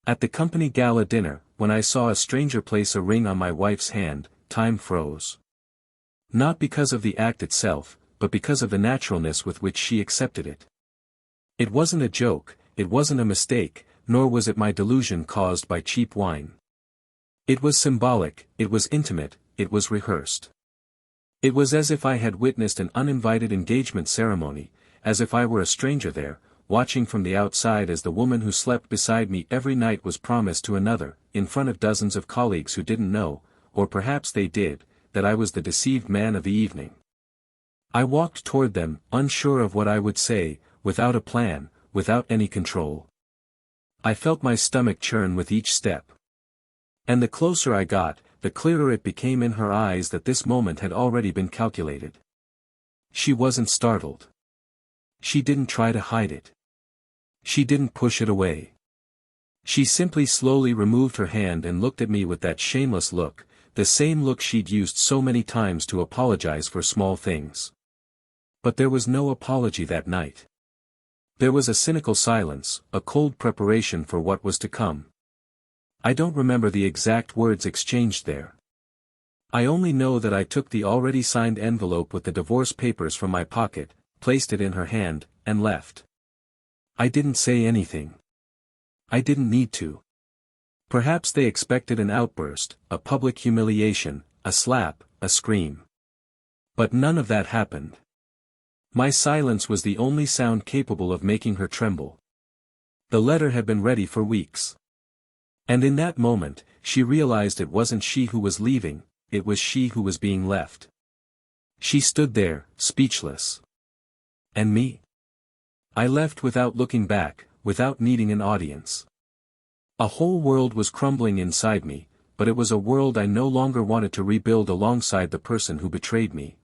At the company gala dinner, when I saw a stranger place a ring on my wife's hand, time froze. Not because of the act itself, but because of the naturalness with which she accepted it. It wasn't a joke, it wasn't a mistake, nor was it my delusion caused by cheap wine. It was symbolic, it was intimate, it was rehearsed. It was as if I had witnessed an uninvited engagement ceremony, as if I were a stranger there, watching from the outside as the woman who slept beside me every night was promised to another, in front of dozens of colleagues who didn't know, or perhaps they did, that I was the deceived man of the evening. I walked toward them, unsure of what I would say, without a plan, without any control. I felt my stomach churn with each step. And the closer I got, the clearer it became in her eyes that this moment had already been calculated. She wasn't startled. She didn't try to hide it. She didn't push it away. She simply slowly removed her hand and looked at me with that shameless look, the same look she'd used so many times to apologize for small things. But there was no apology that night. There was a cynical silence, a cold preparation for what was to come. I don't remember the exact words exchanged there. I only know that I took the already signed envelope with the divorce papers from my pocket, placed it in her hand, and left. I didn't say anything. I didn't need to. Perhaps they expected an outburst, a public humiliation, a slap, a scream. But none of that happened. My silence was the only sound capable of making her tremble. The letter had been ready for weeks. And in that moment, she realized it wasn't she who was leaving, it was she who was being left. She stood there, speechless. And me? I left without looking back, without needing an audience. A whole world was crumbling inside me, but it was a world I no longer wanted to rebuild alongside the person who betrayed me.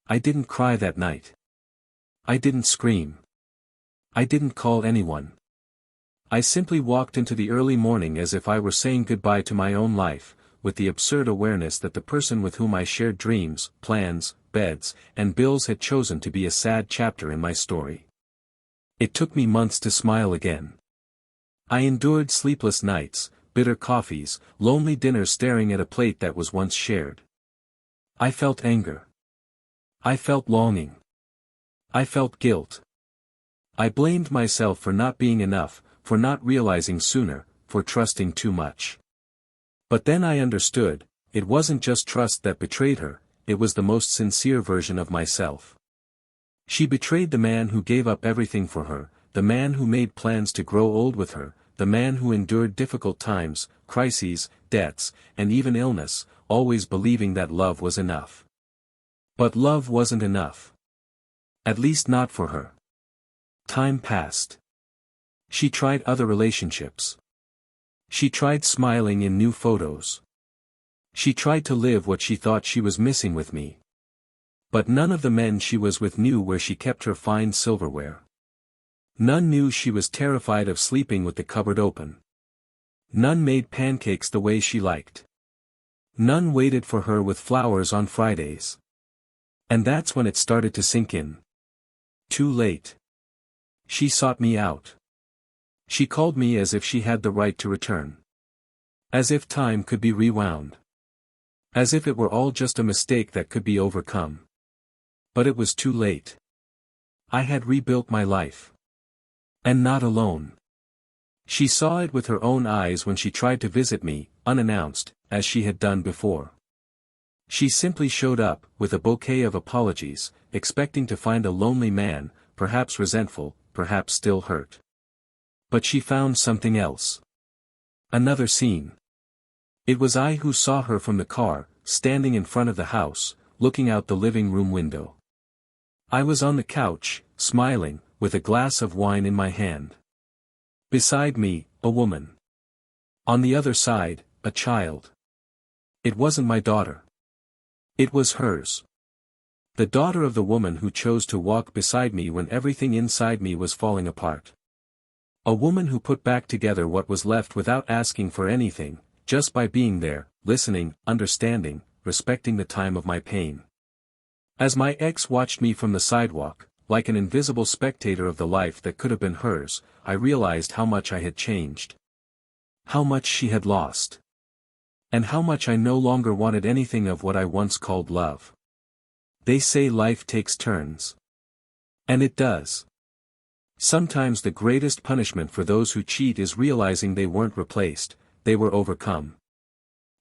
I didn't cry that night. I didn't scream. I didn't call anyone. I simply walked into the early morning as if I were saying goodbye to my own life, with the absurd awareness that the person with whom I shared dreams, plans, beds, and bills had chosen to be a sad chapter in my story. It took me months to smile again. I endured sleepless nights, bitter coffees, lonely dinners staring at a plate that was once shared. I felt anger. I felt longing. I felt guilt. I blamed myself for not being enough, for not realizing sooner, for trusting too much. But then I understood, it wasn't just trust that betrayed her, it was the most sincere version of myself. She betrayed the man who gave up everything for her, the man who made plans to grow old with her, the man who endured difficult times, crises, debts, and even illness, always believing that love was enough. But love wasn't enough. At least not for her. Time passed. She tried other relationships. She tried smiling in new photos. She tried to live what she thought she was missing with me. But none of the men she was with knew where she kept her fine silverware. None knew she was terrified of sleeping with the cupboard open. None made pancakes the way she liked. None waited for her with flowers on Fridays. And that's when it started to sink in. Too late. She sought me out. She called me as if she had the right to return. As if time could be rewound. As if it were all just a mistake that could be overcome. But it was too late. I had rebuilt my life. And not alone. She saw it with her own eyes when she tried to visit me, unannounced, as she had done before. She simply showed up, with a bouquet of apologies, expecting to find a lonely man, perhaps resentful, perhaps still hurt. But she found something else. Another scene. It was I who saw her from the car, standing in front of the house, looking out the living room window. I was on the couch, smiling, with a glass of wine in my hand. Beside me, a woman. On the other side, a child. It wasn't my daughter. It was hers. The daughter of the woman who chose to walk beside me when everything inside me was falling apart. A woman who put back together what was left without asking for anything, just by being there, listening, understanding, respecting the time of my pain. As my ex watched me from the sidewalk, like an invisible spectator of the life that could have been hers, I realized how much I had changed. How much she had lost. And how much I no longer wanted anything of what I once called love. They say life takes turns. And it does. Sometimes the greatest punishment for those who cheat is realizing they weren't replaced, they were overcome.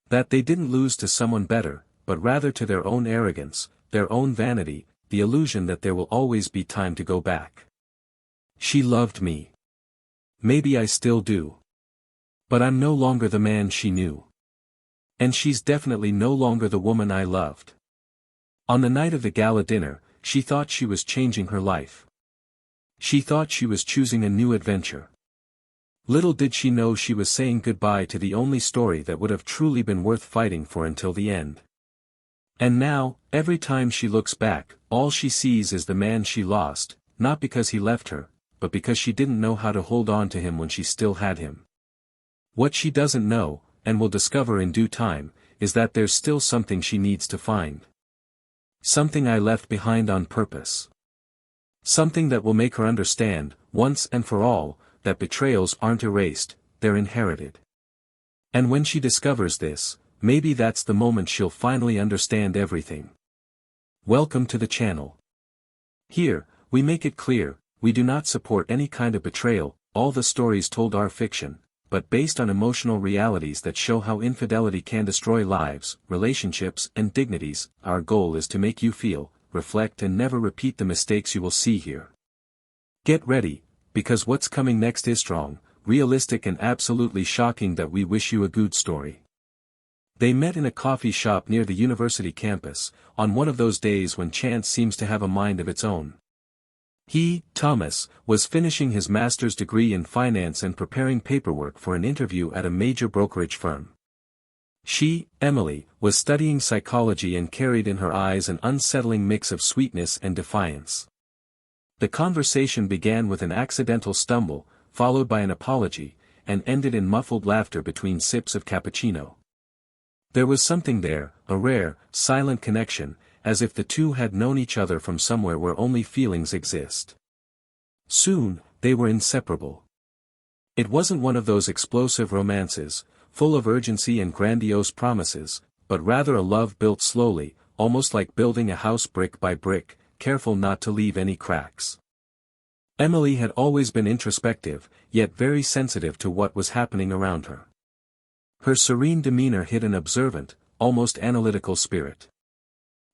That they didn't lose to someone better, but rather to their own arrogance, their own vanity, the illusion that there will always be time to go back. She loved me. Maybe I still do. But I'm no longer the man she knew. And she's definitely no longer the woman I loved. On the night of the gala dinner, she thought she was changing her life. She thought she was choosing a new adventure. Little did she know she was saying goodbye to the only story that would have truly been worth fighting for until the end. And now, every time she looks back, all she sees is the man she lost, not because he left her, but because she didn't know how to hold on to him when she still had him. What she doesn't know, and will discover in due time, is that there's still something she needs to find. Something I left behind on purpose. Something that will make her understand, once and for all, that betrayals aren't erased, they're inherited. And when she discovers this, maybe that's the moment she'll finally understand everything. Welcome to the channel. Here, we make it clear, we do not support any kind of betrayal, all the stories told are fiction, but based on emotional realities that show how infidelity can destroy lives, relationships, and dignities. Our goal is to make you feel, reflect, and never repeat the mistakes you will see here. Get ready, because what's coming next is strong, realistic, and absolutely shocking. That we wish you a good story. They met in a coffee shop near the university campus, on one of those days when chance seems to have a mind of its own. He, Thomas, was finishing his master's degree in finance and preparing paperwork for an interview at a major brokerage firm. She, Emily, was studying psychology and carried in her eyes an unsettling mix of sweetness and defiance. The conversation began with an accidental stumble, followed by an apology, and ended in muffled laughter between sips of cappuccino. There was something there, a rare, silent connection, as if the two had known each other from somewhere where only feelings exist. Soon, they were inseparable. It wasn't one of those explosive romances, full of urgency and grandiose promises, but rather a love built slowly, almost like building a house brick by brick, careful not to leave any cracks. Emily had always been introspective, yet very sensitive to what was happening around her. Her serene demeanor hid an observant, almost analytical spirit.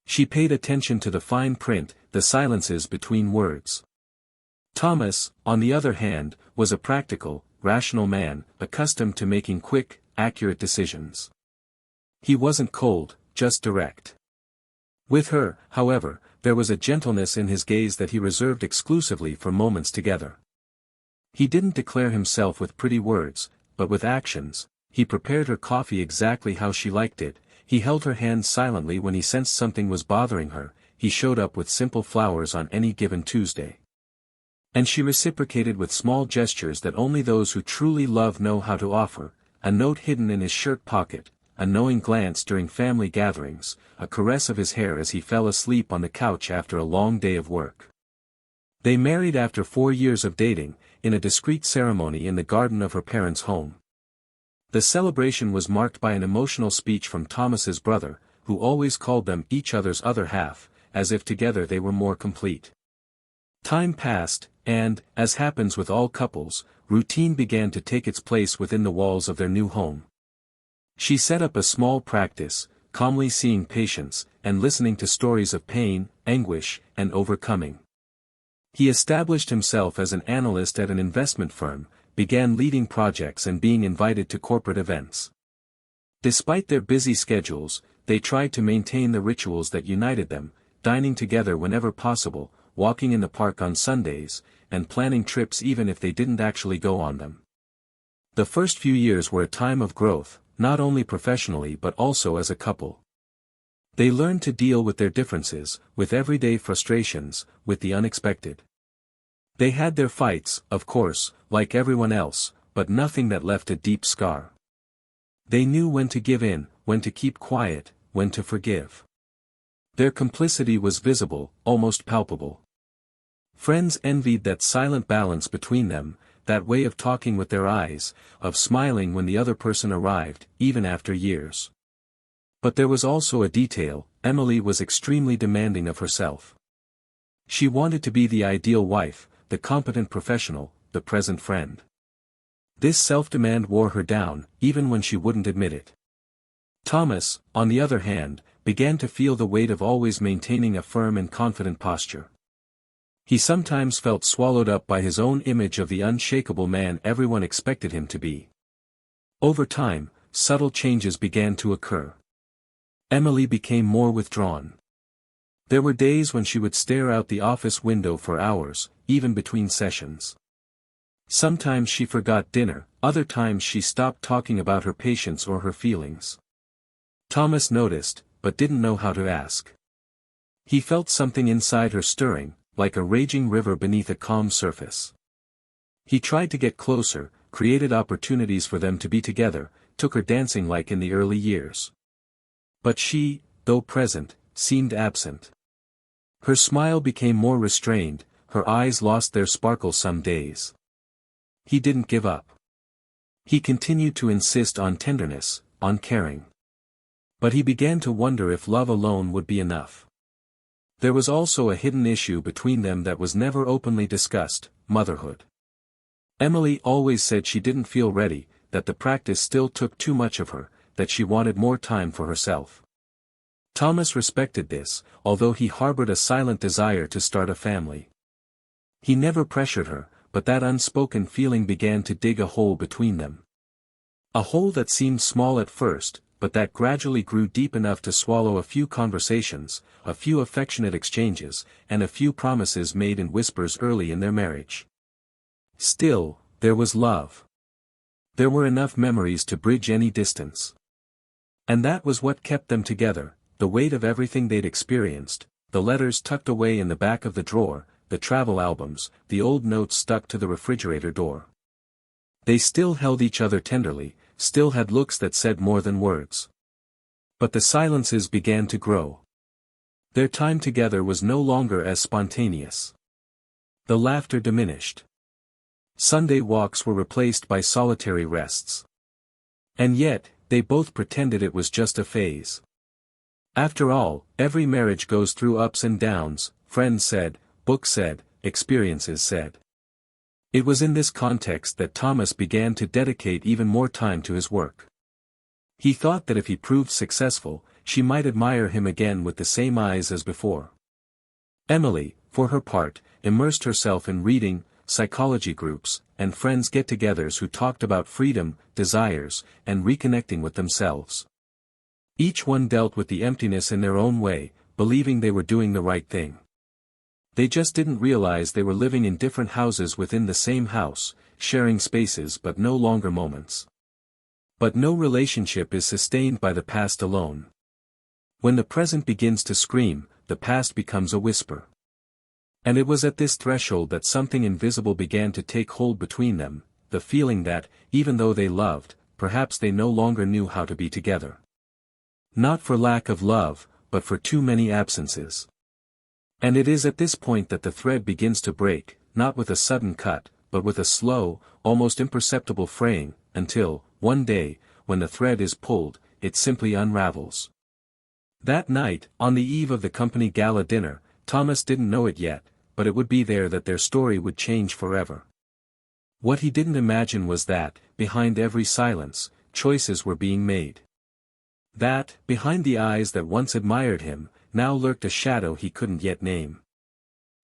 She paid attention to the fine print, the silences between words. Thomas, on the other hand, was a practical, rational man, accustomed to making quick, accurate decisions. He wasn't cold, just direct. With her, however, there was a gentleness in his gaze that he reserved exclusively for moments together. He didn't declare himself with pretty words, but with actions. He prepared her coffee exactly how she liked it, he held her hand silently when he sensed something was bothering her, he showed up with simple flowers on any given Tuesday. And she reciprocated with small gestures that only those who truly love know how to offer, a note hidden in his shirt pocket, a knowing glance during family gatherings, a caress of his hair as he fell asleep on the couch after a long day of work. They married after 4 years of dating, in a discreet ceremony in the garden of her parents' home. The celebration was marked by an emotional speech from Thomas's brother, who always called them each other's other half, as if together they were more complete. Time passed, and, as happens with all couples, routine began to take its place within the walls of their new home. She set up a small practice, calmly seeing patients, and listening to stories of pain, anguish, and overcoming. He established himself as an analyst at an investment firm, began leading projects and being invited to corporate events. Despite their busy schedules, they tried to maintain the rituals that united them, dining together whenever possible, walking in the park on Sundays, and planning trips even if they didn't actually go on them. The first few years were a time of growth, not only professionally but also as a couple. They learned to deal with their differences, with everyday frustrations, with the unexpected. They had their fights, of course, like everyone else, but nothing that left a deep scar. They knew when to give in, when to keep quiet, when to forgive. Their complicity was visible, almost palpable. Friends envied that silent balance between them, that way of talking with their eyes, of smiling when the other person arrived, even after years. But there was also a detail: Emily was extremely demanding of herself. She wanted to be the ideal wife, the competent professional, the present friend. This self-demand wore her down, even when she wouldn't admit it. Thomas, on the other hand, began to feel the weight of always maintaining a firm and confident posture. He sometimes felt swallowed up by his own image of the unshakable man everyone expected him to be. Over time, subtle changes began to occur. Emily became more withdrawn. There were days when she would stare out the office window for hours, even between sessions. Sometimes she forgot dinner, other times she stopped talking about her patients or her feelings. Thomas noticed, but didn't know how to ask. He felt something inside her stirring, like a raging river beneath a calm surface. He tried to get closer, created opportunities for them to be together, took her dancing like in the early years. But she, though present, seemed absent. Her smile became more restrained, her eyes lost their sparkle some days. He didn't give up. He continued to insist on tenderness, on caring. But he began to wonder if love alone would be enough. There was also a hidden issue between them that was never openly discussed: motherhood. Emily always said she didn't feel ready, that the practice still took too much of her, that she wanted more time for herself. Thomas respected this, although he harbored a silent desire to start a family. He never pressured her, but that unspoken feeling began to dig a hole between them. A hole that seemed small at first, but that gradually grew deep enough to swallow a few conversations, a few affectionate exchanges, and a few promises made in whispers early in their marriage. Still, there was love. There were enough memories to bridge any distance. And that was what kept them together: the weight of everything they'd experienced, the letters tucked away in the back of the drawer, the travel albums, the old notes stuck to the refrigerator door. They still held each other tenderly, still had looks that said more than words. But the silences began to grow. Their time together was no longer as spontaneous. The laughter diminished. Sunday walks were replaced by solitary rests. And yet, they both pretended it was just a phase. After all, every marriage goes through ups and downs, friends said, books said, experiences said. It was in this context that Thomas began to dedicate even more time to his work. He thought that if he proved successful, she might admire him again with the same eyes as before. Emily, for her part, immersed herself in reading, psychology groups, and friends' get-togethers who talked about freedom, desires, and reconnecting with themselves. Each one dealt with the emptiness in their own way, believing they were doing the right thing. They just didn't realize they were living in different houses within the same house, sharing spaces but no longer moments. But no relationship is sustained by the past alone. When the present begins to scream, the past becomes a whisper. And it was at this threshold that something invisible began to take hold between them, the feeling that, even though they loved, perhaps they no longer knew how to be together. Not for lack of love, but for too many absences. And it is at this point that the thread begins to break, not with a sudden cut, but with a slow, almost imperceptible fraying, until, one day, when the thread is pulled, it simply unravels. That night, on the eve of the company gala dinner, Thomas didn't know it yet, but it would be there that their story would change forever. What he didn't imagine was that, behind every silence, choices were being made. That, behind the eyes that once admired him, now lurked a shadow he couldn't yet name.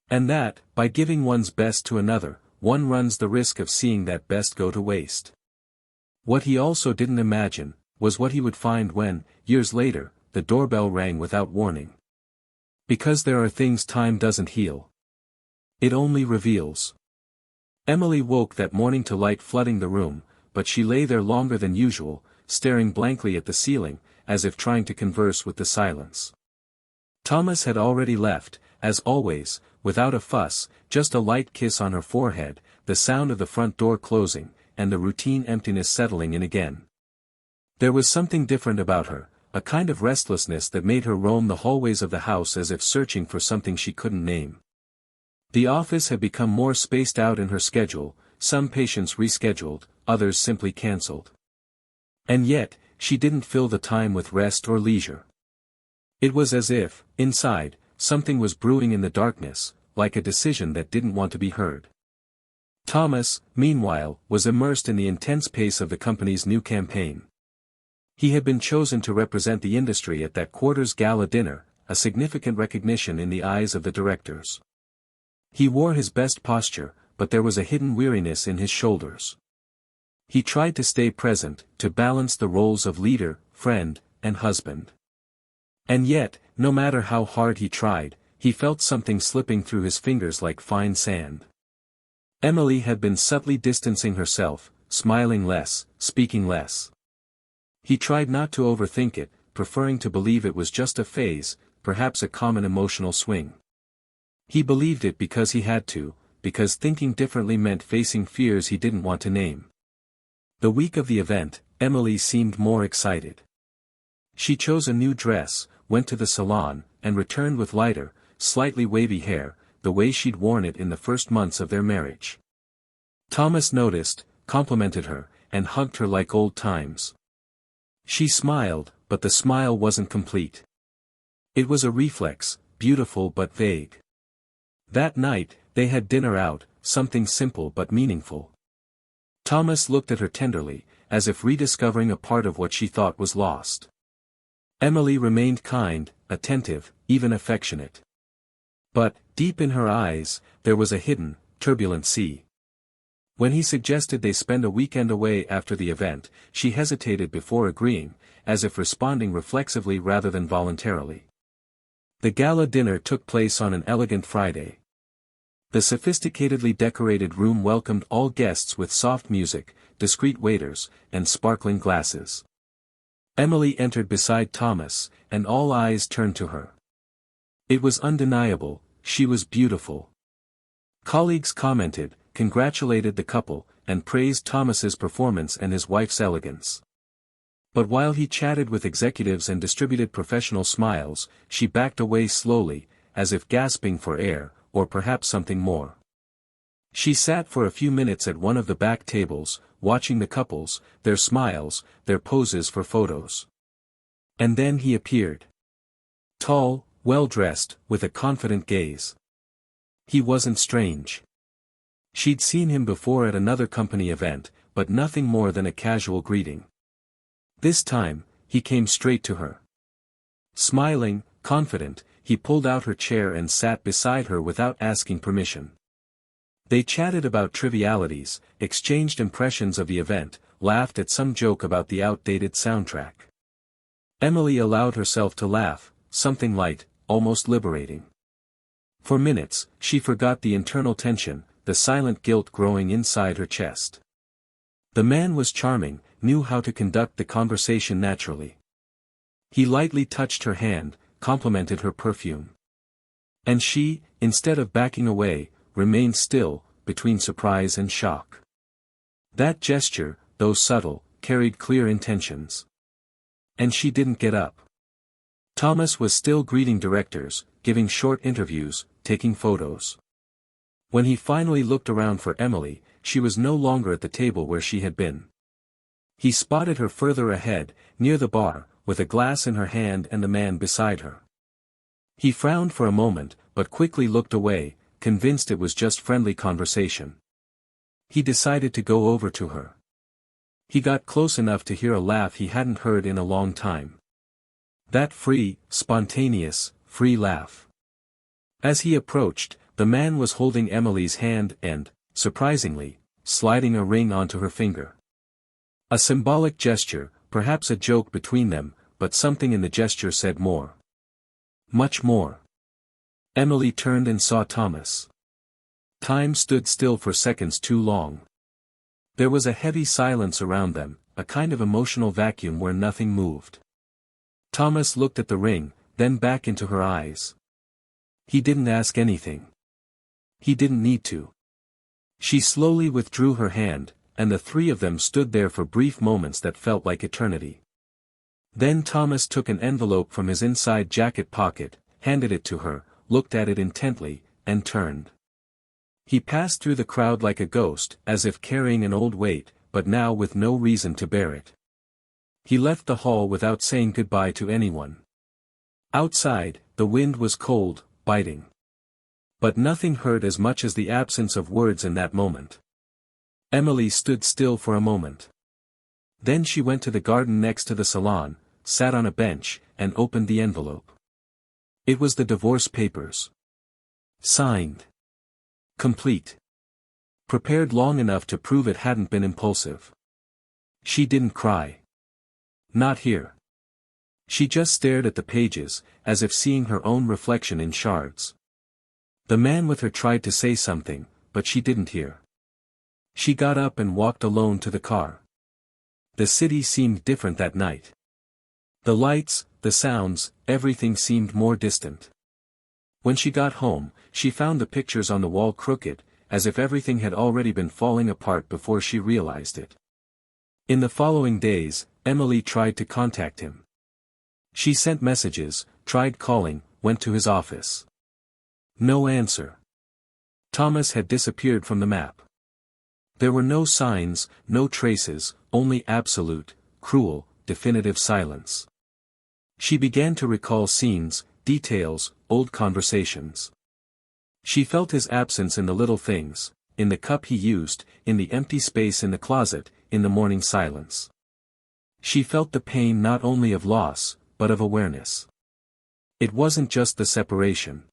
And that, by giving one's best to another, one runs the risk of seeing that best go to waste. What he also didn't imagine, was what he would find when, years later, the doorbell rang without warning. Because there are things time doesn't heal. It only reveals. Emily woke that morning to light flooding the room, but she lay there longer than usual, staring blankly at the ceiling, as if trying to converse with the silence. Thomas had already left, as always, without a fuss, just a light kiss on her forehead, the sound of the front door closing, and the routine emptiness settling in again. There was something different about her, a kind of restlessness that made her roam the hallways of the house as if searching for something she couldn't name. The office had become more spaced out in her schedule, some patients rescheduled, others simply cancelled. And yet, she didn't fill the time with rest or leisure. It was as if, inside, something was brewing in the darkness, like a decision that didn't want to be heard. Thomas, meanwhile, was immersed in the intense pace of the company's new campaign. He had been chosen to represent the industry at that quarter's gala dinner, a significant recognition in the eyes of the directors. He wore his best posture, but there was a hidden weariness in his shoulders. He tried to stay present, to balance the roles of leader, friend, and husband. And yet, no matter how hard he tried, he felt something slipping through his fingers like fine sand. Emily had been subtly distancing herself, smiling less, speaking less. He tried not to overthink it, preferring to believe it was just a phase, perhaps a common emotional swing. He believed it because he had to, because thinking differently meant facing fears he didn't want to name. The week of the event, Emily seemed more excited. She chose a new dress, went to the salon, and returned with lighter, slightly wavy hair, the way she'd worn it in the first months of their marriage. Thomas noticed, complimented her, and hugged her like old times. She smiled, but the smile wasn't complete. It was a reflex, beautiful but vague. That night, they had dinner out, something simple but meaningful. Thomas looked at her tenderly, as if rediscovering a part of what she thought was lost. Emily remained kind, attentive, even affectionate. But, deep in her eyes, there was a hidden, turbulent sea. When he suggested they spend a weekend away after the event, she hesitated before agreeing, as if responding reflexively rather than voluntarily. The gala dinner took place on an elegant Friday. The sophisticatedly decorated room welcomed all guests with soft music, discreet waiters, and sparkling glasses. Emily entered beside Thomas, and all eyes turned to her. It was undeniable, she was beautiful. Colleagues commented, congratulated the couple, and praised Thomas's performance and his wife's elegance. But while he chatted with executives and distributed professional smiles, she backed away slowly, as if gasping for air, or perhaps something more. She sat for a few minutes at one of the back tables, watching the couples, their smiles, their poses for photos. And then he appeared. Tall, well-dressed, with a confident gaze. He wasn't strange. She'd seen him before at another company event, but nothing more than a casual greeting. This time, he came straight to her. Smiling, confident, he pulled out her chair and sat beside her without asking permission. They chatted about trivialities, exchanged impressions of the event, laughed at some joke about the outdated soundtrack. Emily allowed herself to laugh, something light, almost liberating. For minutes, she forgot the internal tension, the silent guilt growing inside her chest. The man was charming, knew how to conduct the conversation naturally. He lightly touched her hand, complimented her perfume. And she, instead of backing away, remained still, between surprise and shock. That gesture, though subtle, carried clear intentions. And she didn't get up. Thomas was still greeting directors, giving short interviews, taking photos. When he finally looked around for Emily, she was no longer at the table where she had been. He spotted her further ahead, near the bar, with a glass in her hand and the man beside her. He frowned for a moment, but quickly looked away, convinced it was just friendly conversation. He decided to go over to her. He got close enough to hear a laugh he hadn't heard in a long time. That free, spontaneous, free laugh. As he approached, the man was holding Emily's hand and, surprisingly, sliding a ring onto her finger. A symbolic gesture, perhaps a joke between them, but something in the gesture said more. Much more. Emily turned and saw Thomas. Time stood still for seconds too long. There was a heavy silence around them, a kind of emotional vacuum where nothing moved. Thomas looked at the ring, then back into her eyes. He didn't ask anything. He didn't need to. She slowly withdrew her hand, and the three of them stood there for brief moments that felt like eternity. Then Thomas took an envelope from his inside jacket pocket, handed it to her, looked at it intently, and turned. He passed through the crowd like a ghost, as if carrying an old weight, but now with no reason to bear it. He left the hall without saying goodbye to anyone. Outside, the wind was cold, biting. But nothing hurt as much as the absence of words in that moment. Emily stood still for a moment. Then she went to the garden next to the salon, sat on a bench, and opened the envelope. It was the divorce papers. Signed. Complete. Prepared long enough to prove it hadn't been impulsive. She didn't cry. Not here. She just stared at the pages, as if seeing her own reflection in shards. The man with her tried to say something, but she didn't hear. She got up and walked alone to the car. The city seemed different that night. The lights, the sounds, everything seemed more distant. When she got home, she found the pictures on the wall crooked, as if everything had already been falling apart before she realized it. In the following days, Emily tried to contact him. She sent messages, tried calling, went to his office. No answer. Thomas had disappeared from the map. There were no signs, no traces, only absolute, cruel, definitive silence. She began to recall scenes, details, old conversations. She felt his absence in the little things, in the cup he used, in the empty space in the closet, in the morning silence. She felt the pain not only of loss, but of awareness. It wasn't just the separation.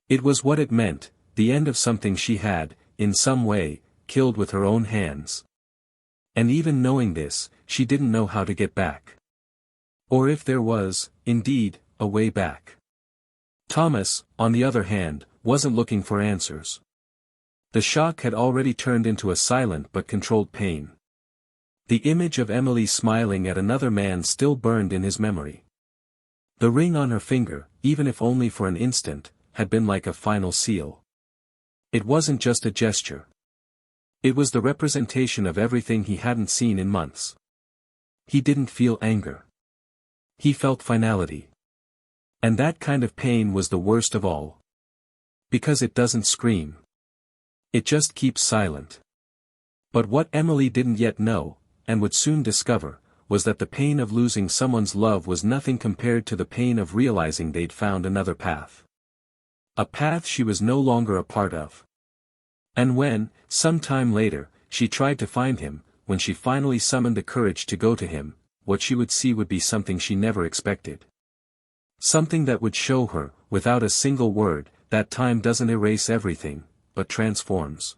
It was what it meant, the end of something she had, in some way, killed with her own hands. And even knowing this, she didn't know how to get back. Or if there was, indeed, a way back. Thomas, on the other hand, wasn't looking for answers. The shock had already turned into a silent but controlled pain. The image of Emily smiling at another man still burned in his memory. The ring on her finger, even if only for an instant, had been like a final seal. It wasn't just a gesture. It was the representation of everything he hadn't seen in months. He didn't feel anger. He felt finality. And that kind of pain was the worst of all. Because it doesn't scream. It just keeps silent. But what Emily didn't yet know, and would soon discover, was that the pain of losing someone's love was nothing compared to the pain of realizing they'd found another path. A path she was no longer a part of. And when, some time later, she tried to find him, when she finally summoned the courage to go to him, what she would see would be something she never expected. Something that would show her, without a single word, that time doesn't erase everything, but transforms.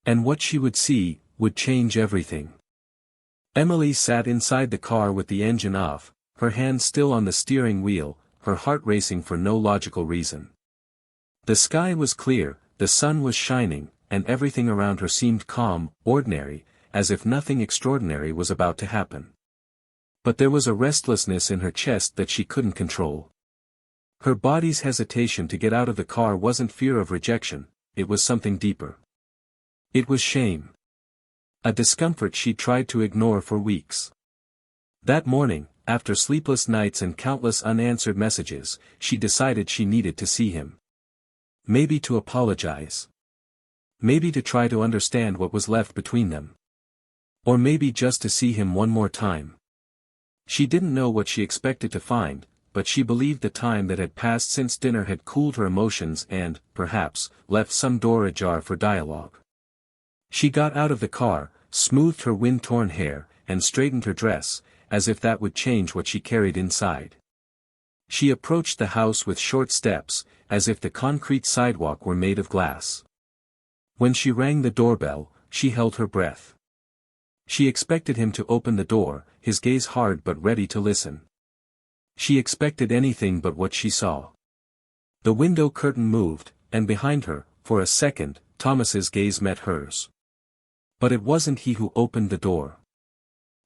And what she would see, would change everything. Emily sat inside the car with the engine off, her hand still on the steering wheel, her heart racing for no logical reason. The sky was clear, the sun was shining, and everything around her seemed calm, ordinary, as if nothing extraordinary was about to happen. But there was a restlessness in her chest that she couldn't control. Her body's hesitation to get out of the car wasn't fear of rejection, it was something deeper. It was shame. A discomfort she'd tried to ignore for weeks. That morning, after sleepless nights and countless unanswered messages, she decided she needed to see him. Maybe to apologize. Maybe to try to understand what was left between them. Or maybe just to see him one more time. She didn't know what she expected to find, but she believed the time that had passed since dinner had cooled her emotions and, perhaps, left some door ajar for dialogue. She got out of the car, smoothed her wind-torn hair, and straightened her dress, as if that would change what she carried inside. She approached the house with short steps, as if the concrete sidewalk were made of glass. When she rang the doorbell, she held her breath. She expected him to open the door, his gaze hard but ready to listen. She expected anything but what she saw. The window curtain moved, and behind her, for a second, Thomas's gaze met hers. But it wasn't he who opened the door.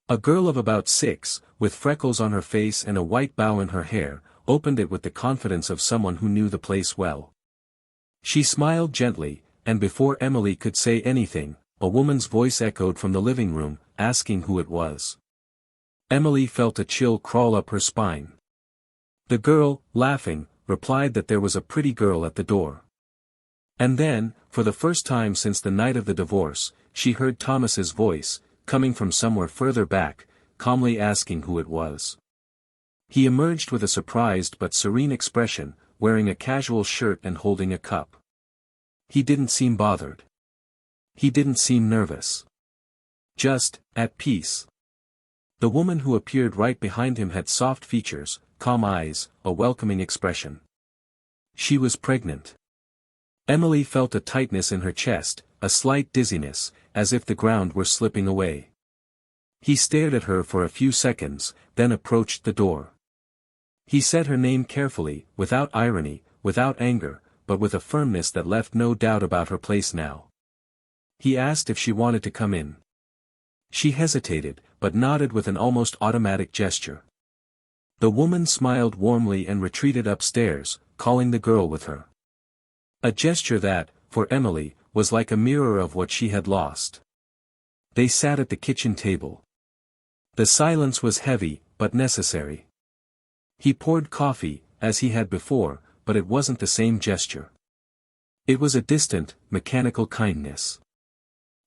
A girl of about 6, with freckles on her face and a white bow in her hair, opened it with the confidence of someone who knew the place well. She smiled gently, and before Emily could say anything, a woman's voice echoed from the living room, asking who it was. Emily felt a chill crawl up her spine. The girl, laughing, replied that there was a pretty girl at the door. And then, for the first time since the night of the divorce, she heard Thomas's voice, coming from somewhere further back, calmly asking who it was. He emerged with a surprised but serene expression, wearing a casual shirt and holding a cup. He didn't seem bothered. He didn't seem nervous. Just, at peace. The woman who appeared right behind him had soft features, calm eyes, a welcoming expression. She was pregnant. Emily felt a tightness in her chest, a slight dizziness, as if the ground were slipping away. He stared at her for a few seconds, then approached the door. He said her name carefully, without irony, without anger, but with a firmness that left no doubt about her place now. He asked if she wanted to come in. She hesitated, but nodded with an almost automatic gesture. The woman smiled warmly and retreated upstairs, calling the girl with her. A gesture that, for Emily, was like a mirror of what she had lost. They sat at the kitchen table. The silence was heavy, but necessary. He poured coffee, as he had before, but it wasn't the same gesture. It was a distant, mechanical kindness.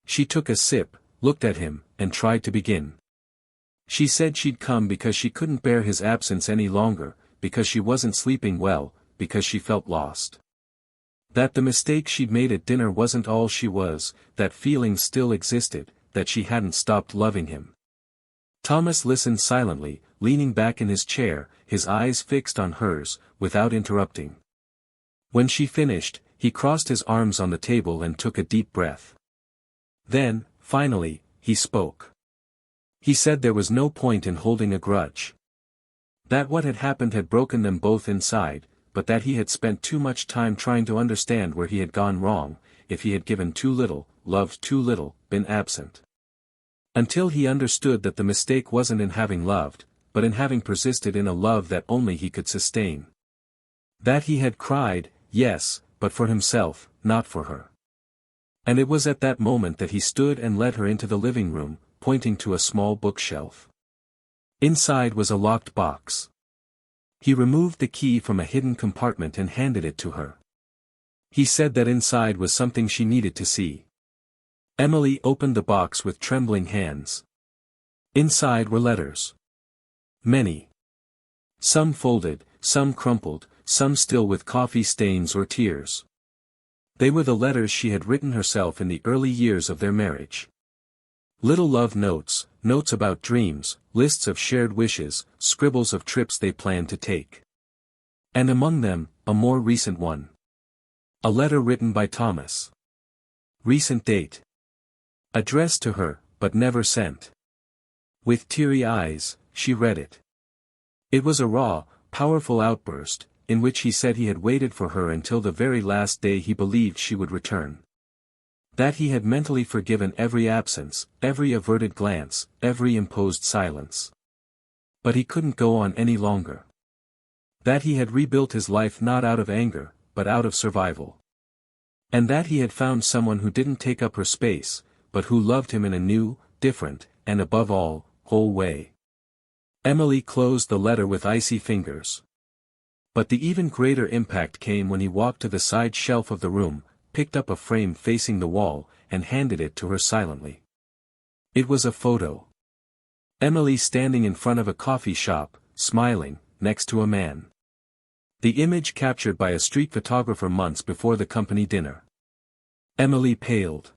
She took a sip, looked at him, and tried to begin. She said she'd come because she couldn't bear his absence any longer, because she wasn't sleeping well, because she felt lost. That the mistake she'd made at dinner wasn't all she was, that feelings still existed, that she hadn't stopped loving him. Thomas listened silently, leaning back in his chair, his eyes fixed on hers, without interrupting. When she finished, he crossed his arms on the table and took a deep breath. Then, finally, he spoke. He said there was no point in holding a grudge. That what had happened had broken them both inside, but that he had spent too much time trying to understand where he had gone wrong, if he had given too little, loved too little, been absent. Until he understood that the mistake wasn't in having loved, but in having persisted in a love that only he could sustain. That he had cried, yes, but for himself, not for her. And it was at that moment that he stood and led her into the living room, pointing to a small bookshelf. Inside was a locked box. He removed the key from a hidden compartment and handed it to her. He said that inside was something she needed to see. Emily opened the box with trembling hands. Inside were letters. Many. Some folded, some crumpled, some still with coffee stains or tears. They were the letters she had written herself in the early years of their marriage. Little love notes, notes about dreams, lists of shared wishes, scribbles of trips they planned to take. And among them, a more recent one. A letter written by Thomas. Recent date. Addressed to her, but never sent. With teary eyes, she read it. It was a raw, powerful outburst, in which he said he had waited for her until the very last day he believed she would return. That he had mentally forgiven every absence, every averted glance, every imposed silence. But he couldn't go on any longer. That he had rebuilt his life not out of anger, but out of survival. And that he had found someone who didn't take up her space, but who loved him in a new, different, and above all, whole way. Emily closed the letter with icy fingers. But the even greater impact came when he walked to the side shelf of the room, picked up a frame facing the wall, and handed it to her silently. It was a photo. Emily standing in front of a coffee shop, smiling, next to a man. The image captured by a street photographer months before the company dinner. Emily paled.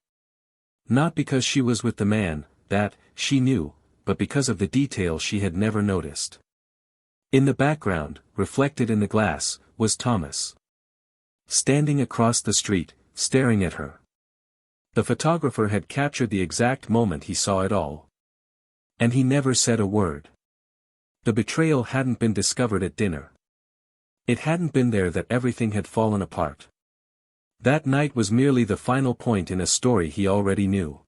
Not because she was with the man, that, she knew, but because of the detail she had never noticed. In the background, reflected in the glass, was Thomas. Standing across the street, staring at her. The photographer had captured the exact moment he saw it all. And he never said a word. The betrayal hadn't been discovered at dinner. It hadn't been there that everything had fallen apart. That night was merely the final point in a story he already knew.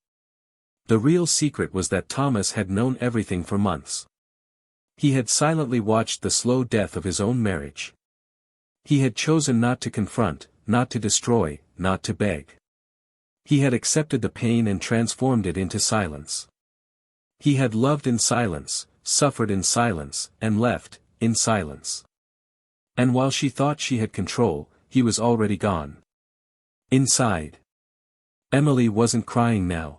The real secret was that Thomas had known everything for months. He had silently watched the slow death of his own marriage. He had chosen not to confront, not to destroy, not to beg. He had accepted the pain and transformed it into silence. He had loved in silence, suffered in silence, and left, in silence. And while she thought she had control, he was already gone. Inside, Emily wasn't crying now.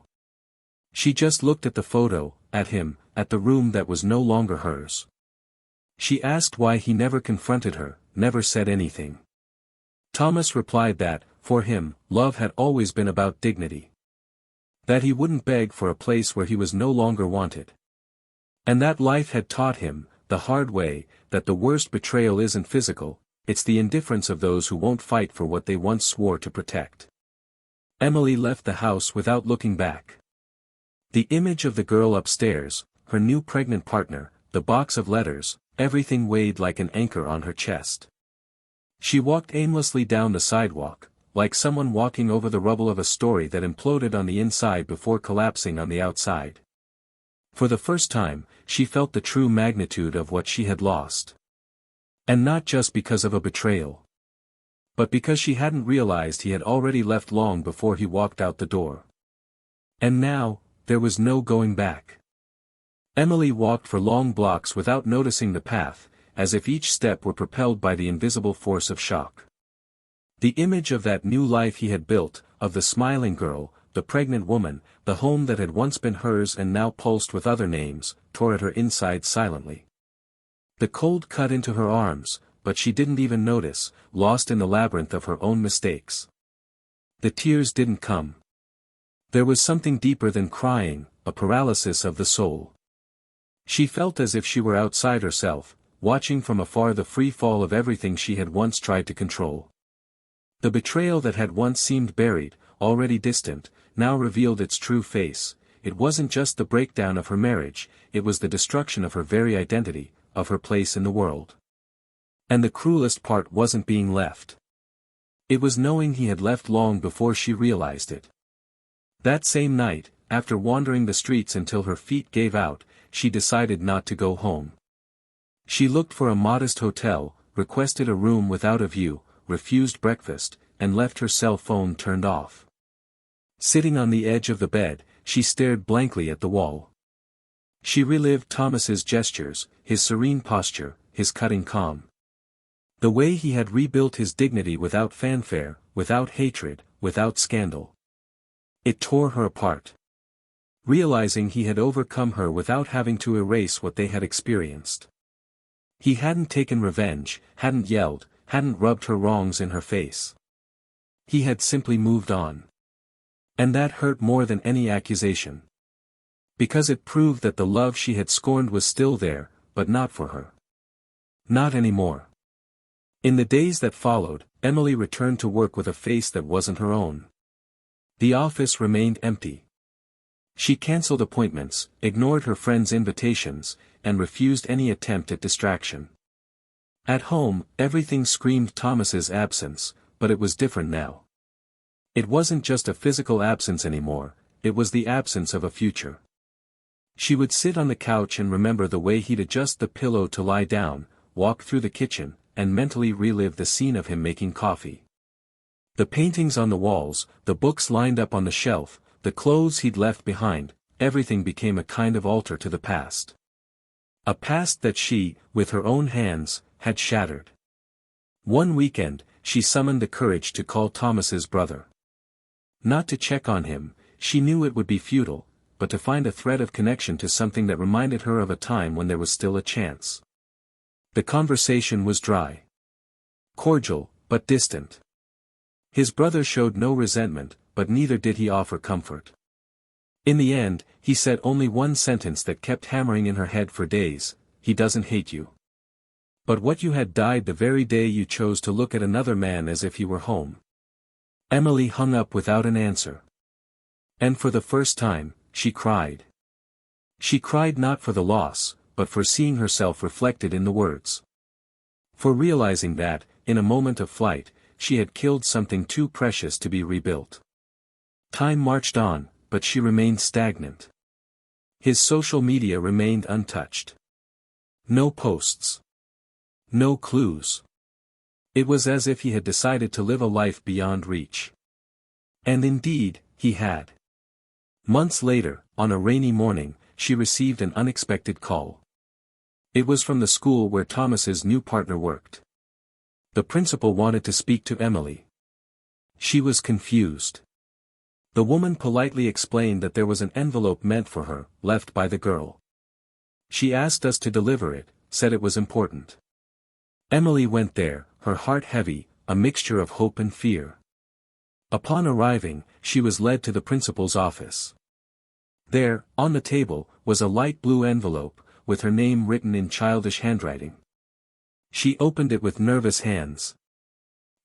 She just looked at the photo, at him, at the room that was no longer hers. She asked why he never confronted her, never said anything. Thomas replied that, for him, love had always been about dignity. That he wouldn't beg for a place where he was no longer wanted. And that life had taught him, the hard way, that the worst betrayal isn't physical, it's the indifference of those who won't fight for what they once swore to protect. Emily left the house without looking back. The image of the girl upstairs, her new pregnant partner, the box of letters, everything weighed like an anchor on her chest. She walked aimlessly down the sidewalk, like someone walking over the rubble of a story that imploded on the inside before collapsing on the outside. For the first time, she felt the true magnitude of what she had lost. And not just because of a betrayal. But because she hadn't realized he had already left long before he walked out the door. And now, there was no going back. Emily walked for long blocks without noticing the path, as if each step were propelled by the invisible force of shock. The image of that new life he had built, of the smiling girl, the pregnant woman, the home that had once been hers and now pulsed with other names, tore at her inside silently. The cold cut into her arms, but she didn't even notice, lost in the labyrinth of her own mistakes. The tears didn't come. There was something deeper than crying, a paralysis of the soul. She felt as if she were outside herself, watching from afar the free fall of everything she had once tried to control. The betrayal that had once seemed buried, already distant, now revealed its true face. It wasn't just the breakdown of her marriage, it was the destruction of her very identity, of her place in the world. And the cruelest part wasn't being left. It was knowing he had left long before she realized it. That same night, after wandering the streets until her feet gave out, she decided not to go home. She looked for a modest hotel, requested a room without a view, refused breakfast, and left her cell phone turned off. Sitting on the edge of the bed, she stared blankly at the wall. She relived Thomas's gestures, his serene posture, his cutting calm. The way he had rebuilt his dignity without fanfare, without hatred, without scandal. It tore her apart. Realizing he had overcome her without having to erase what they had experienced. He hadn't taken revenge, hadn't yelled, hadn't rubbed her wrongs in her face. He had simply moved on. And that hurt more than any accusation. Because it proved that the love she had scorned was still there, but not for her. Not anymore. In the days that followed, Emily returned to work with a face that wasn't her own. The office remained empty. She cancelled appointments, ignored her friends' invitations, and refused any attempt at distraction. At home, everything screamed Thomas's absence, but it was different now. It wasn't just a physical absence anymore, it was the absence of a future. She would sit on the couch and remember the way he'd adjust the pillow to lie down, walk through the kitchen, and mentally relive the scene of him making coffee. The paintings on the walls, the books lined up on the shelf, the clothes he'd left behind, everything became a kind of altar to the past. A past that she, with her own hands, had shattered. One weekend, she summoned the courage to call Thomas's brother. Not to check on him, she knew it would be futile, but to find a thread of connection to something that reminded her of a time when there was still a chance. The conversation was dry. Cordial, but distant. His brother showed no resentment, but neither did he offer comfort. In the end, he said only one sentence that kept hammering in her head for days: "He doesn't hate you. But what you had died the very day you chose to look at another man as if he were home." Emily hung up without an answer. And for the first time, she cried. She cried not for the loss, but for seeing herself reflected in the words. For realizing that, in a moment of flight, she had killed something too precious to be rebuilt. Time marched on, but she remained stagnant. His social media remained untouched. No posts. No clues. It was as if he had decided to live a life beyond reach. And indeed, he had. Months later, on a rainy morning, she received an unexpected call. It was from the school where Thomas's new partner worked. The principal wanted to speak to Emily. She was confused. The woman politely explained that there was an envelope meant for her, left by the girl. She asked us to deliver it, said it was important. Emily went there, her heart heavy, a mixture of hope and fear. Upon arriving, she was led to the principal's office. There, on the table, was a light blue envelope, with her name written in childish handwriting. She opened it with nervous hands.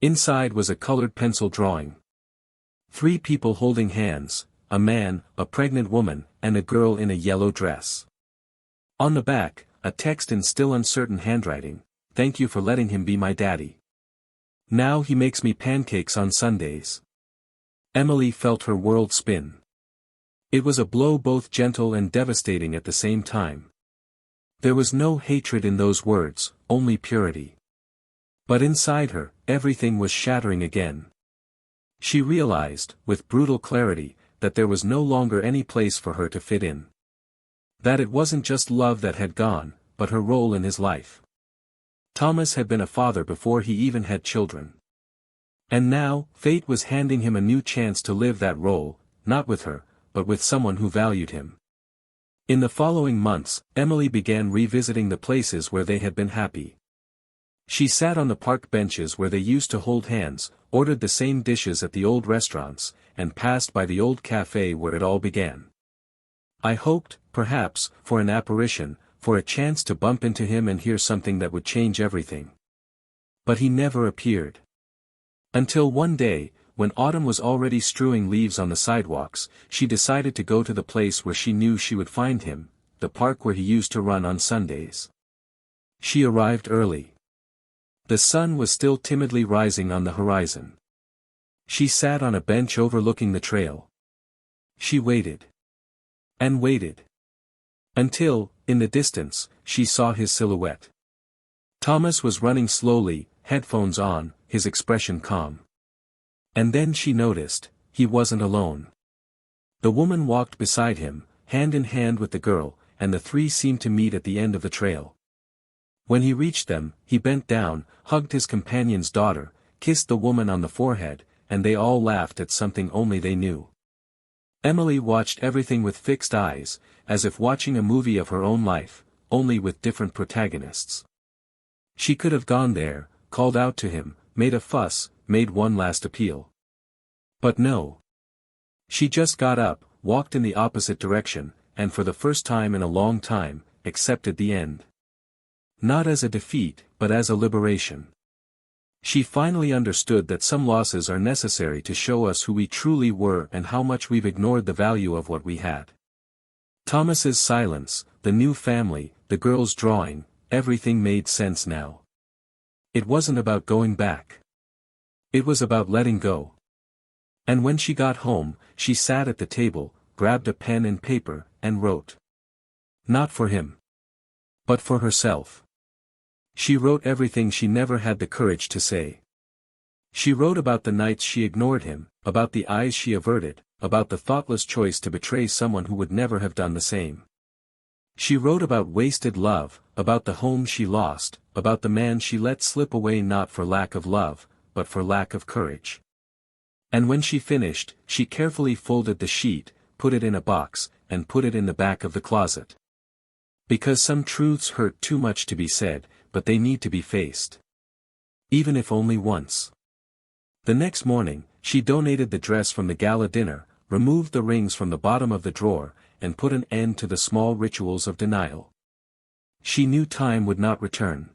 Inside was a colored pencil drawing. 3 people holding hands, a man, a pregnant woman, and a girl in a yellow dress. On the back, a text in still uncertain handwriting: "Thank you for letting him be my daddy. Now he makes me pancakes on Sundays." Emily felt her world spin. It was a blow both gentle and devastating at the same time. There was no hatred in those words, only purity. But inside her, everything was shattering again. She realized, with brutal clarity, that there was no longer any place for her to fit in. That it wasn't just love that had gone, but her role in his life. Thomas had been a father before he even had children. And now, fate was handing him a new chance to live that role, not with her, but with someone who valued him. In the following months, Emily began revisiting the places where they had been happy. She sat on the park benches where they used to hold hands, ordered the same dishes at the old restaurants, and passed by the old cafe where it all began. I hoped, perhaps, for an apparition, for a chance to bump into him and hear something that would change everything. But he never appeared. Until one day, when autumn was already strewing leaves on the sidewalks, she decided to go to the place where she knew she would find him, the park where he used to run on Sundays. She arrived early. The sun was still timidly rising on the horizon. She sat on a bench overlooking the trail. She waited. And waited. Until, in the distance, she saw his silhouette. Thomas was running slowly, headphones on, his expression calm. And then she noticed, he wasn't alone. The woman walked beside him, hand in hand with the girl, and the 3 seemed to meet at the end of the trail. When he reached them, he bent down, hugged his companion's daughter, kissed the woman on the forehead, and they all laughed at something only they knew. Emily watched everything with fixed eyes, as if watching a movie of her own life, only with different protagonists. She could have gone there, called out to him, made a fuss, made one last appeal. But no. She just got up, walked in the opposite direction, and for the first time in a long time, accepted the end. Not as a defeat, but as a liberation. She finally understood that some losses are necessary to show us who we truly were and how much we've ignored the value of what we had. Thomas's silence, the new family, the girl's drawing, everything made sense now. It wasn't about going back. It was about letting go. And when she got home, she sat at the table, grabbed a pen and paper, and wrote. Not for him. But for herself. She wrote everything she never had the courage to say. She wrote about the nights she ignored him, about the eyes she averted, about the thoughtless choice to betray someone who would never have done the same. She wrote about wasted love, about the home she lost, about the man she let slip away not for lack of love, but for lack of courage. And when she finished, she carefully folded the sheet, put it in a box, and put it in the back of the closet. Because some truths hurt too much to be said, but they need to be faced. Even if only once. The next morning, she donated the dress from the gala dinner, removed the rings from the bottom of the drawer, and put an end to the small rituals of denial. She knew time would not return.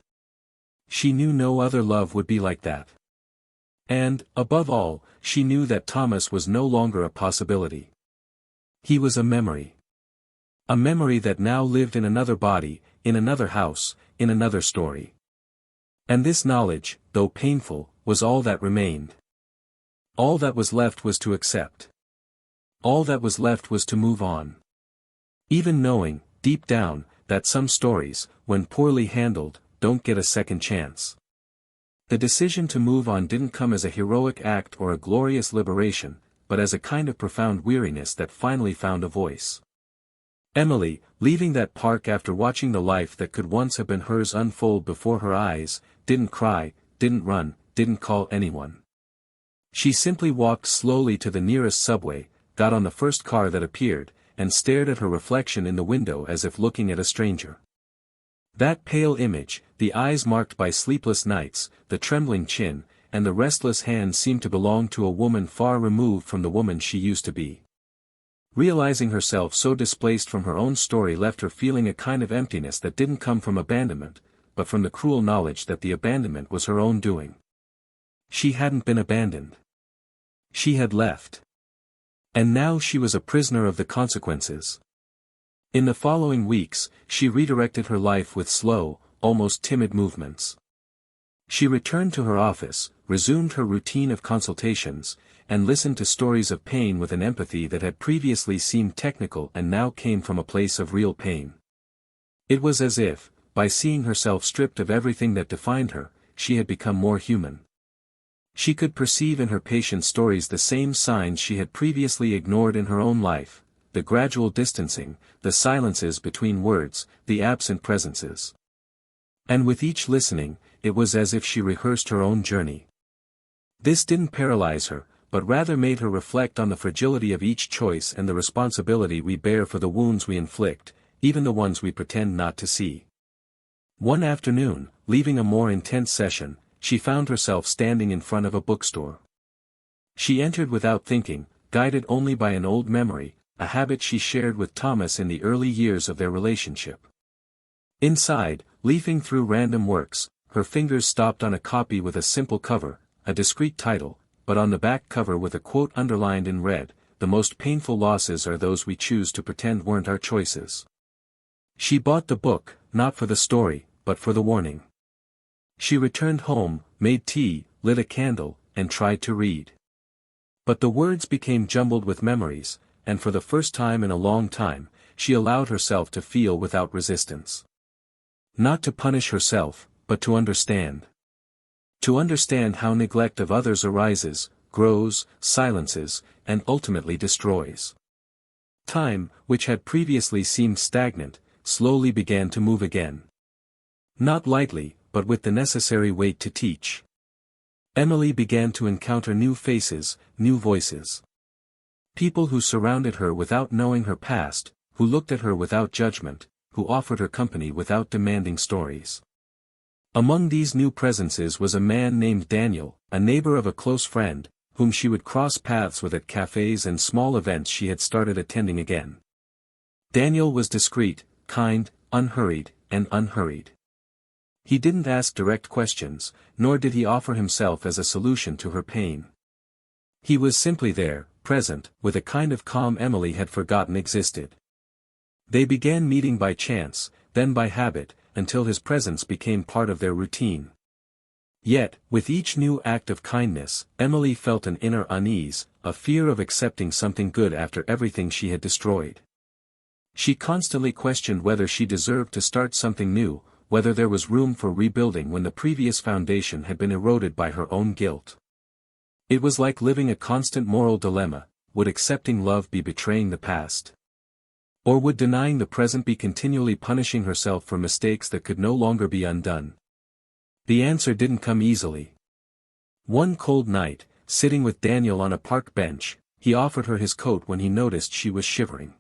She knew no other love would be like that. And, above all, she knew that Thomas was no longer a possibility. He was a memory. A memory that now lived in another body, in another house, in another story. And this knowledge, though painful, was all that remained. All that was left was to accept. All that was left was to move on. Even knowing, deep down, that some stories, when poorly handled, don't get a second chance. The decision to move on didn't come as a heroic act or a glorious liberation, but as a kind of profound weariness that finally found a voice. Emily, leaving that park after watching the life that could once have been hers unfold before her eyes, didn't cry, didn't run, didn't call anyone. She simply walked slowly to the nearest subway, got on the first car that appeared, and stared at her reflection in the window as if looking at a stranger. That pale image, the eyes marked by sleepless nights, the trembling chin, and the restless hands seemed to belong to a woman far removed from the woman she used to be. Realizing herself so displaced from her own story left her feeling a kind of emptiness that didn't come from abandonment, but from the cruel knowledge that the abandonment was her own doing. She hadn't been abandoned. She had left. And now she was a prisoner of the consequences. In the following weeks, she redirected her life with slow, almost timid movements. She returned to her office, resumed her routine of consultations, and listened to stories of pain with an empathy that had previously seemed technical and now came from a place of real pain. It was as if, by seeing herself stripped of everything that defined her, she had become more human. She could perceive in her patient's stories the same signs she had previously ignored in her own life, the gradual distancing, the silences between words, the absent presences. And with each listening, it was as if she rehearsed her own journey. This didn't paralyze her, but rather made her reflect on the fragility of each choice and the responsibility we bear for the wounds we inflict, even the ones we pretend not to see. One afternoon, leaving a more intense session, she found herself standing in front of a bookstore. She entered without thinking, guided only by an old memory, a habit she shared with Thomas in the early years of their relationship. Inside, leafing through random works, her fingers stopped on a copy with a simple cover, a discreet title, but on the back cover with a quote underlined in red, "The most painful losses are those we choose to pretend weren't our choices." She bought the book, not for the story, but for the warning. She returned home, made tea, lit a candle, and tried to read. But the words became jumbled with memories, and for the first time in a long time, she allowed herself to feel without resistance. Not to punish herself, but to understand. To understand how neglect of others arises, grows, silences, and ultimately destroys. Time, which had previously seemed stagnant, slowly began to move again. Not lightly, but with the necessary weight to teach. Emily began to encounter new faces, new voices. People who surrounded her without knowing her past, who looked at her without judgment, who offered her company without demanding stories. Among these new presences was a man named Daniel, a neighbor of a close friend, whom she would cross paths with at cafes and small events she had started attending again. Daniel was discreet, kind, unhurried, and unhurried. He didn't ask direct questions, nor did he offer himself as a solution to her pain. He was simply there, present, with a kind of calm Emily had forgotten existed. They began meeting by chance, then by habit, until his presence became part of their routine. Yet, with each new act of kindness, Emily felt an inner unease, a fear of accepting something good after everything she had destroyed. She constantly questioned whether she deserved to start something new, whether there was room for rebuilding when the previous foundation had been eroded by her own guilt. It was like living a constant moral dilemma: would accepting love be betraying the past? Or would denying the present be continually punishing herself for mistakes that could no longer be undone? The answer didn't come easily. One cold night, sitting with Daniel on a park bench, he offered her his coat when he noticed she was shivering.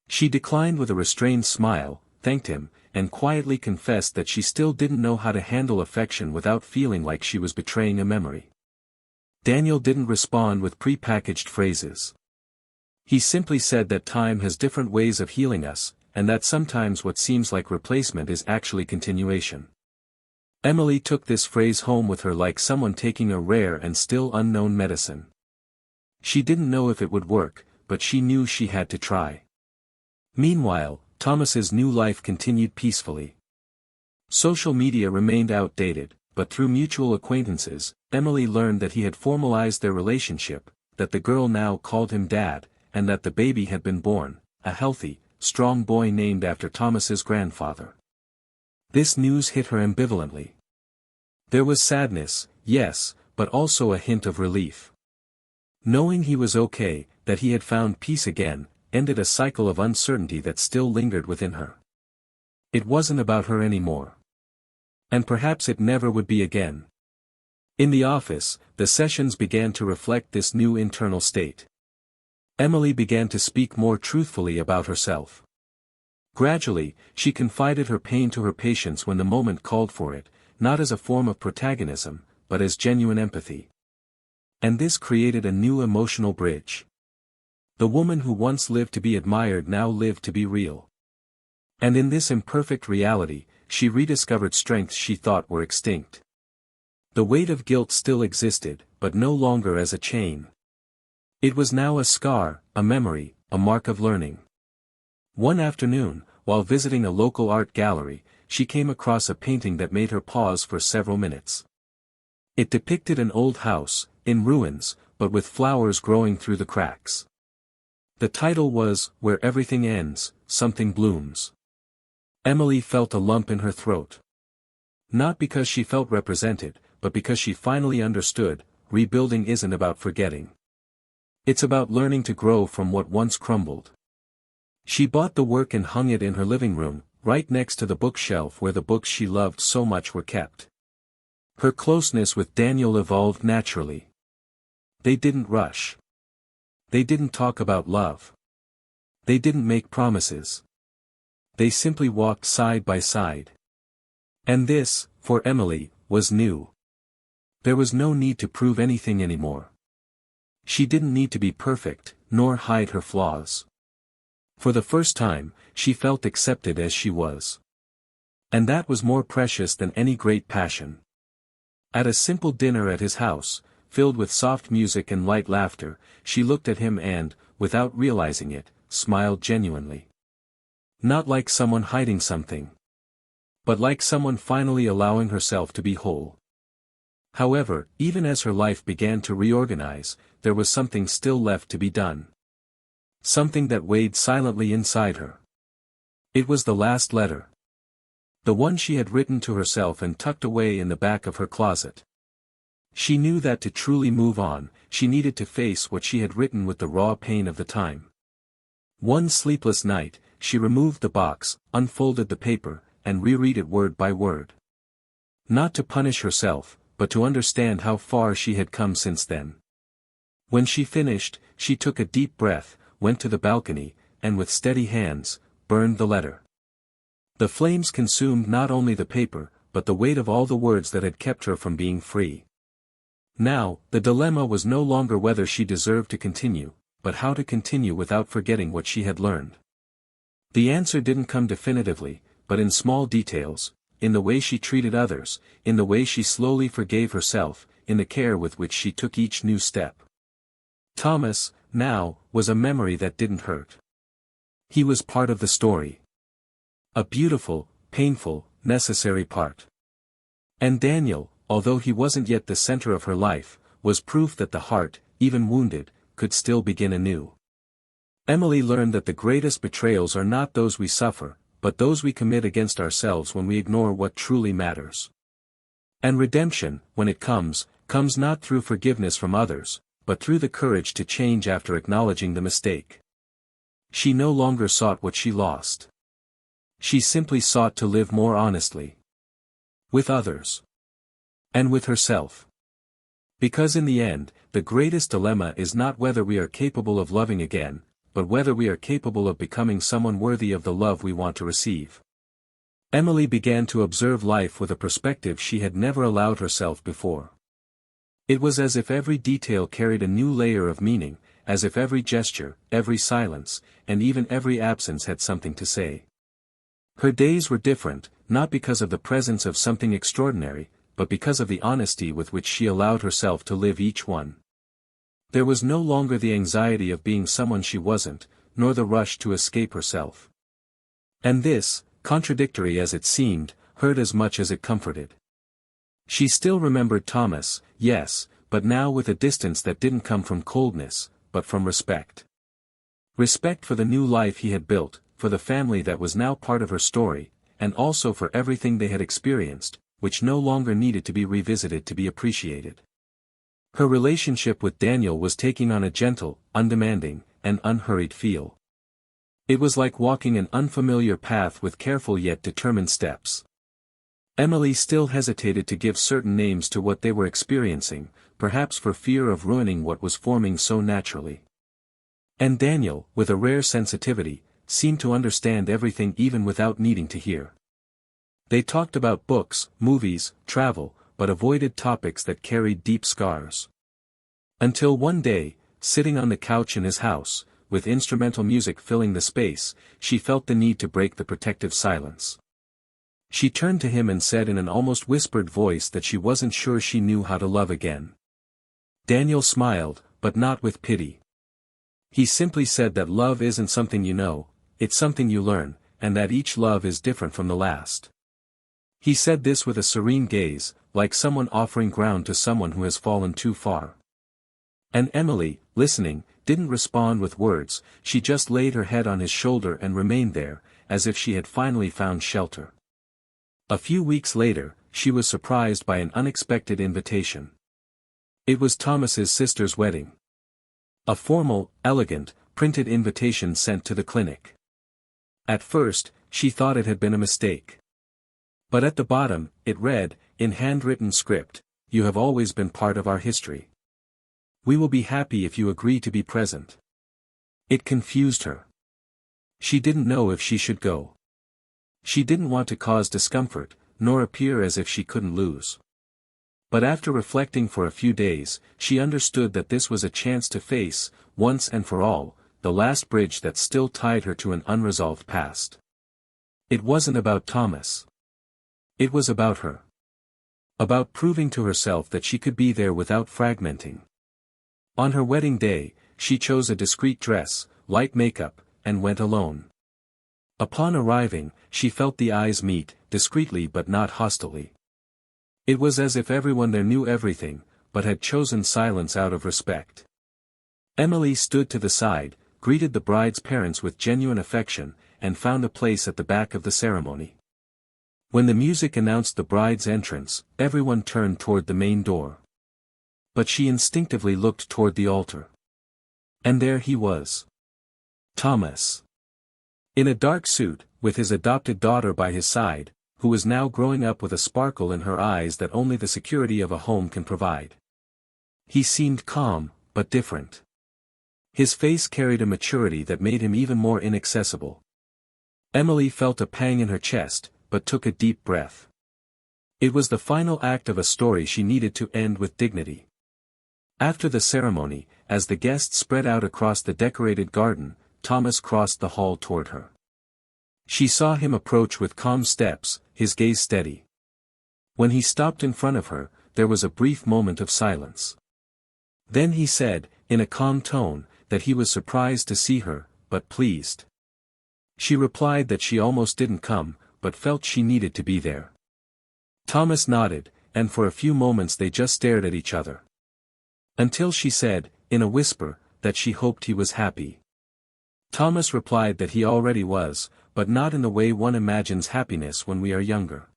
She declined with a restrained smile, thanked him, and quietly confessed that she still didn't know how to handle affection without feeling like she was betraying a memory. Daniel didn't respond with pre-packaged phrases. He simply said that time has different ways of healing us, and that sometimes what seems like replacement is actually continuation. Emily took this phrase home with her like someone taking a rare and still unknown medicine. She didn't know if it would work, but she knew she had to try. Meanwhile, Thomas's new life continued peacefully. Social media remained outdated, but through mutual acquaintances, Emily learned that he had formalized their relationship, that the girl now called him Dad, and that the baby had been born, a healthy, strong boy named after Thomas's grandfather. This news hit her ambivalently. There was sadness, yes, but also a hint of relief. Knowing he was okay, that he had found peace again, ended a cycle of uncertainty that still lingered within her. It wasn't about her anymore. And perhaps it never would be again. In the office, the sessions began to reflect this new internal state. Emily began to speak more truthfully about herself. Gradually, she confided her pain to her patients when the moment called for it, not as a form of protagonism, but as genuine empathy. And this created a new emotional bridge. The woman who once lived to be admired now lived to be real. And in this imperfect reality, she rediscovered strengths she thought were extinct. The weight of guilt still existed, but no longer as a chain. It was now a scar, a memory, a mark of learning. One afternoon, while visiting a local art gallery, she came across a painting that made her pause for several minutes. It depicted an old house, in ruins, but with flowers growing through the cracks. The title was, "Where Everything Ends, Something Blooms." Emily felt a lump in her throat. Not because she felt represented, but because she finally understood, rebuilding isn't about forgetting. It's about learning to grow from what once crumbled. She bought the work and hung it in her living room, right next to the bookshelf where the books she loved so much were kept. Her closeness with Daniel evolved naturally. They didn't rush. They didn't talk about love. They didn't make promises. They simply walked side by side. And this, for Emily, was new. There was no need to prove anything anymore. She didn't need to be perfect, nor hide her flaws. For the first time, she felt accepted as she was. And that was more precious than any great passion. At a simple dinner at his house, filled with soft music and light laughter, she looked at him and, without realizing it, smiled genuinely. Not like someone hiding something, but like someone finally allowing herself to be whole. However, even as her life began to reorganize, there was something still left to be done. Something that weighed silently inside her. It was the last letter. The one she had written to herself and tucked away in the back of her closet. She knew that to truly move on, she needed to face what she had written with the raw pain of the time. One sleepless night, she removed the box, unfolded the paper, and reread it word by word. Not to punish herself, but to understand how far she had come since then. When she finished, she took a deep breath, went to the balcony, and with steady hands, burned the letter. The flames consumed not only the paper, but the weight of all the words that had kept her from being free. Now, the dilemma was no longer whether she deserved to continue, but how to continue without forgetting what she had learned. The answer didn't come definitively, but in small details, in the way she treated others, in the way she slowly forgave herself, in the care with which she took each new step. Thomas, now, was a memory that didn't hurt. He was part of the story. A beautiful, painful, necessary part. And Daniel, although he wasn't yet the center of her life, was proof that the heart, even wounded, could still begin anew. Emily learned that the greatest betrayals are not those we suffer, but those we commit against ourselves when we ignore what truly matters. And redemption, when it comes not through forgiveness from others, but through the courage to change after acknowledging the mistake. She no longer sought what she lost. She simply sought to live more honestly. With others. And with herself. Because in the end, the greatest dilemma is not whether we are capable of loving again, but whether we are capable of becoming someone worthy of the love we want to receive. Emily began to observe life with a perspective she had never allowed herself before. It was as if every detail carried a new layer of meaning, as if every gesture, every silence, and even every absence had something to say. Her days were different, not because of the presence of something extraordinary, but because of the honesty with which she allowed herself to live each one. There was no longer the anxiety of being someone she wasn't, nor the rush to escape herself. And this, contradictory as it seemed, hurt as much as it comforted. She still remembered Thomas, yes, but now with a distance that didn't come from coldness, but from respect. Respect for the new life he had built, for the family that was now part of her story, and also for everything they had experienced, which no longer needed to be revisited to be appreciated. Her relationship with Daniel was taking on a gentle, undemanding, and unhurried feel. It was like walking an unfamiliar path with careful yet determined steps. Emily still hesitated to give certain names to what they were experiencing, perhaps for fear of ruining what was forming so naturally. And Daniel, with a rare sensitivity, seemed to understand everything even without needing to hear. They talked about books, movies, travel, but avoided topics that carried deep scars. Until one day, sitting on the couch in his house, with instrumental music filling the space, she felt the need to break the protective silence. She turned to him and said in an almost whispered voice that she wasn't sure she knew how to love again. Daniel smiled, but not with pity. He simply said that love isn't something you know, it's something you learn, and that each love is different from the last. He said this with a serene gaze, like someone offering ground to someone who has fallen too far. And Emily, listening, didn't respond with words, she just laid her head on his shoulder and remained there, as if she had finally found shelter. A few weeks later, she was surprised by an unexpected invitation. It was Thomas's sister's wedding. A formal, elegant, printed invitation sent to the clinic. At first, she thought it had been a mistake. But at the bottom, it read, in handwritten script, "You have always been part of our history. We will be happy if you agree to be present." It confused her. She didn't know if she should go. She didn't want to cause discomfort, nor appear as if she couldn't lose. But after reflecting for a few days, she understood that this was a chance to face, once and for all, the last bridge that still tied her to an unresolved past. It wasn't about Thomas. It was about her. About proving to herself that she could be there without fragmenting. On her wedding day, she chose a discreet dress, light makeup, and went alone. Upon arriving, she felt the eyes meet, discreetly but not hostilely. It was as if everyone there knew everything, but had chosen silence out of respect. Emily stood to the side, greeted the bride's parents with genuine affection, and found a place at the back of the ceremony. When the music announced the bride's entrance, everyone turned toward the main door. But she instinctively looked toward the altar. And there he was. Thomas. In a dark suit, with his adopted daughter by his side, who was now growing up with a sparkle in her eyes that only the security of a home can provide. He seemed calm, but different. His face carried a maturity that made him even more inaccessible. Emily felt a pang in her chest, but took a deep breath. It was the final act of a story she needed to end with dignity. After the ceremony, as the guests spread out across the decorated garden, Thomas crossed the hall toward her. She saw him approach with calm steps, his gaze steady. When he stopped in front of her, there was a brief moment of silence. Then he said, in a calm tone, that he was surprised to see her, but pleased. She replied that she almost didn't come, but felt she needed to be there. Thomas nodded, and for a few moments they just stared at each other. Until she said, in a whisper, that she hoped he was happy. Thomas replied that he already was, but not in the way one imagines happiness when we are younger.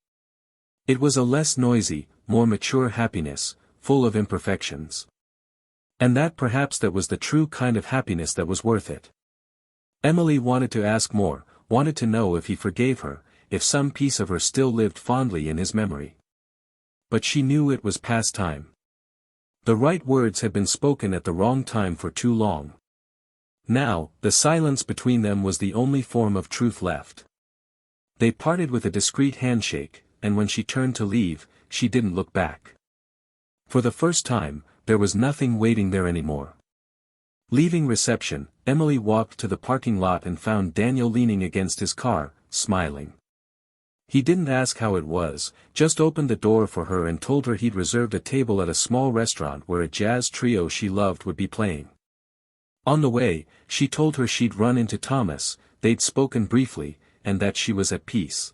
It was a less noisy, more mature happiness, full of imperfections. And that perhaps that was the true kind of happiness that was worth it. Emily wanted to ask more, wanted to know if he forgave her, if some piece of her still lived fondly in his memory. But she knew it was past time. The right words had been spoken at the wrong time for too long. Now, the silence between them was the only form of truth left. They parted with a discreet handshake, and when she turned to leave, she didn't look back. For the first time, there was nothing waiting there anymore. Leaving reception, Emily walked to the parking lot and found Daniel leaning against his car, smiling. He didn't ask how it was, just opened the door for her and told her he'd reserved a table at a small restaurant where a jazz trio she loved would be playing. On the way, she told her she'd run into Thomas, they'd spoken briefly, and that she was at peace.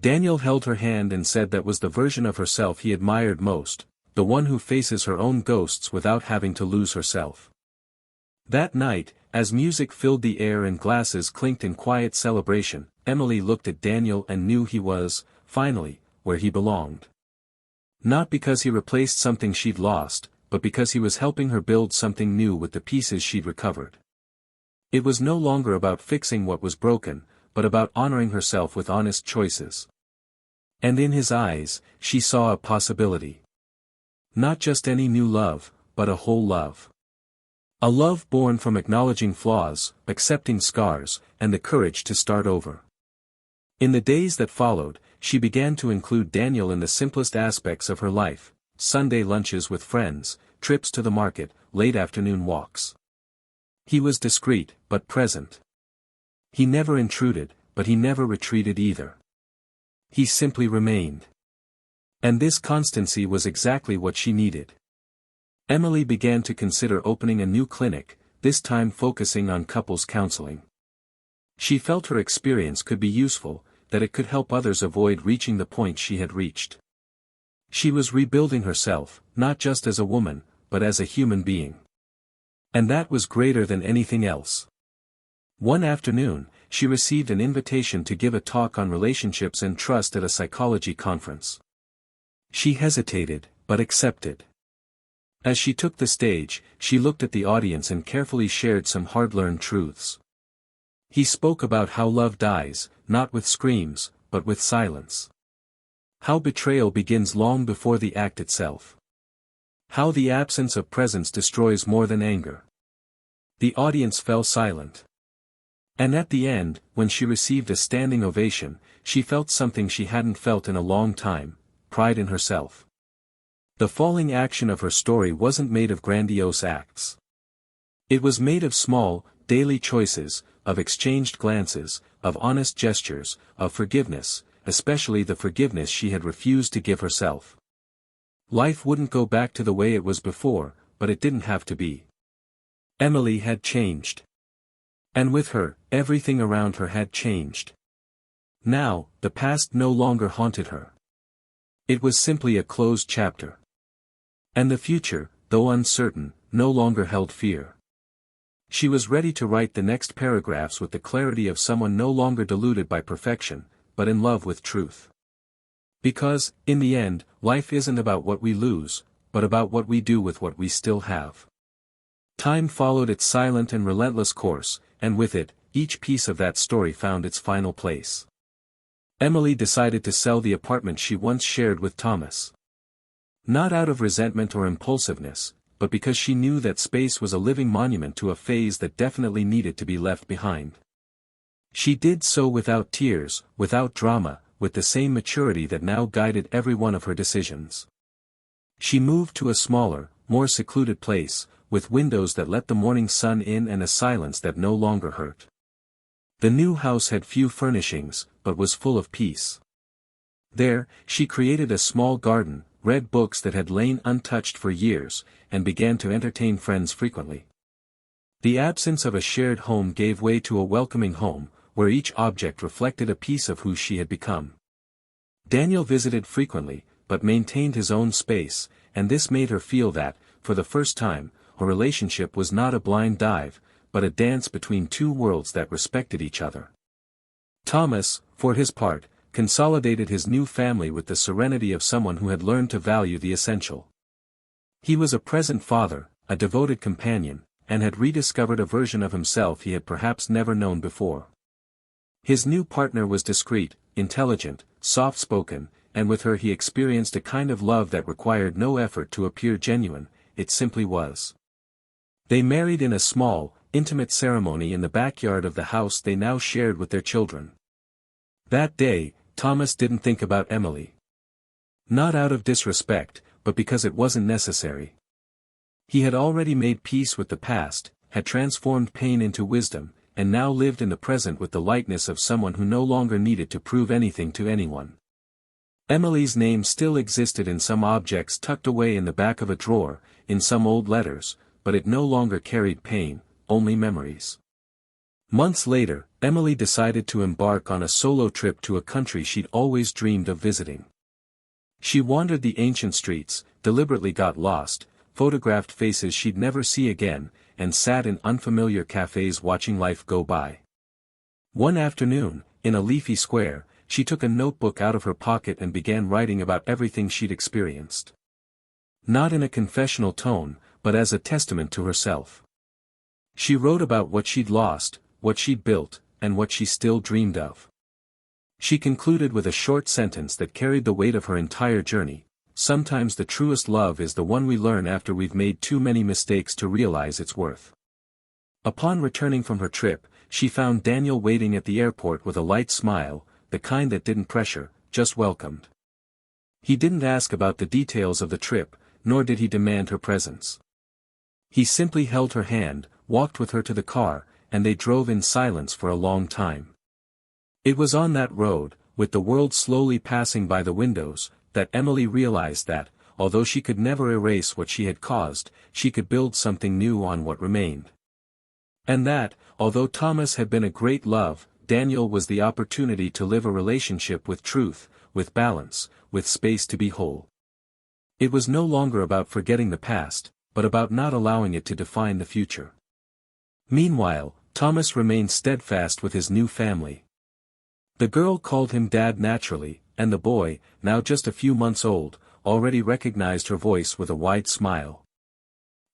Daniel held her hand and said that was the version of herself he admired most, the one who faces her own ghosts without having to lose herself. That night, as music filled the air and glasses clinked in quiet celebration, Emily looked at Daniel and knew he was, finally, where he belonged. Not because he replaced something she'd lost, but because he was helping her build something new with the pieces she'd recovered. It was no longer about fixing what was broken, but about honoring herself with honest choices. And in his eyes, she saw a possibility. Not just any new love, but a whole love. A love born from acknowledging flaws, accepting scars, and the courage to start over. In the days that followed, she began to include Daniel in the simplest aspects of her life: Sunday lunches with friends, trips to the market, late afternoon walks. He was discreet, but present. He never intruded, but he never retreated either. He simply remained. And this constancy was exactly what she needed. Emily began to consider opening a new clinic, this time focusing on couples counseling. She felt her experience could be useful, that it could help others avoid reaching the point she had reached. She was rebuilding herself, not just as a woman, but as a human being. And that was greater than anything else. One afternoon, she received an invitation to give a talk on relationships and trust at a psychology conference. She hesitated, but accepted. As she took the stage, she looked at the audience and carefully shared some hard-learned truths. He spoke about how love dies, not with screams, but with silence. How betrayal begins long before the act itself. How the absence of presence destroys more than anger. The audience fell silent. And at the end, when she received a standing ovation, she felt something she hadn't felt in a long time: pride in herself. The falling action of her story wasn't made of grandiose acts. It was made of small, daily choices, of exchanged glances, of honest gestures, of forgiveness, especially the forgiveness she had refused to give herself. Life wouldn't go back to the way it was before, but it didn't have to be. Emily had changed. And with her, everything around her had changed. Now, the past no longer haunted her. It was simply a closed chapter. And the future, though uncertain, no longer held fear. She was ready to write the next paragraphs with the clarity of someone no longer deluded by perfection, but in love with truth. Because, in the end, life isn't about what we lose, but about what we do with what we still have. Time followed its silent and relentless course, and with it, each piece of that story found its final place. Emily decided to sell the apartment she once shared with Thomas. Not out of resentment or impulsiveness, but because she knew that space was a living monument to a phase that definitely needed to be left behind. She did so without tears, without drama, with the same maturity that now guided every one of her decisions. She moved to a smaller, more secluded place, with windows that let the morning sun in and a silence that no longer hurt. The new house had few furnishings, but was full of peace. There, she created a small garden, read books that had lain untouched for years, and began to entertain friends frequently. The absence of a shared home gave way to a welcoming home, where each object reflected a piece of who she had become. Daniel visited frequently, but maintained his own space, and this made her feel that, for the first time, her relationship was not a blind dive, but a dance between two worlds that respected each other. Thomas, for his part, consolidated his new family with the serenity of someone who had learned to value the essential. He was a present father, a devoted companion, and had rediscovered a version of himself he had perhaps never known before. His new partner was discreet, intelligent, soft-spoken, and with her he experienced a kind of love that required no effort to appear genuine, it simply was. They married in a small, intimate ceremony in the backyard of the house they now shared with their children. That day, Thomas didn't think about Emily. Not out of disrespect, but because it wasn't necessary. He had already made peace with the past, had transformed pain into wisdom, and now lived in the present with the lightness of someone who no longer needed to prove anything to anyone. Emily's name still existed in some objects tucked away in the back of a drawer, in some old letters, but it no longer carried pain, only memories. Months later, Emily decided to embark on a solo trip to a country she'd always dreamed of visiting. She wandered the ancient streets, deliberately got lost, photographed faces she'd never see again, and sat in unfamiliar cafes watching life go by. One afternoon, in a leafy square, she took a notebook out of her pocket and began writing about everything she'd experienced. Not in a confessional tone, but as a testament to herself. She wrote about what she'd lost, what she'd built, and what she still dreamed of. She concluded with a short sentence that carried the weight of her entire journey: sometimes the truest love is the one we learn after we've made too many mistakes to realize its worth. Upon returning from her trip, she found Daniel waiting at the airport with a light smile, the kind that didn't pressure, just welcomed. He didn't ask about the details of the trip, nor did he demand her presence. He simply held her hand, walked with her to the car, and they drove in silence for a long time. It was on that road, with the world slowly passing by the windows, that Emily realized that, although she could never erase what she had caused, she could build something new on what remained. And that, although Thomas had been a great love, Daniel was the opportunity to live a relationship with truth, with balance, with space to be whole. It was no longer about forgetting the past, but about not allowing it to define the future. Meanwhile, Thomas remained steadfast with his new family. The girl called him Dad naturally, and the boy, now just a few months old, already recognized her voice with a wide smile.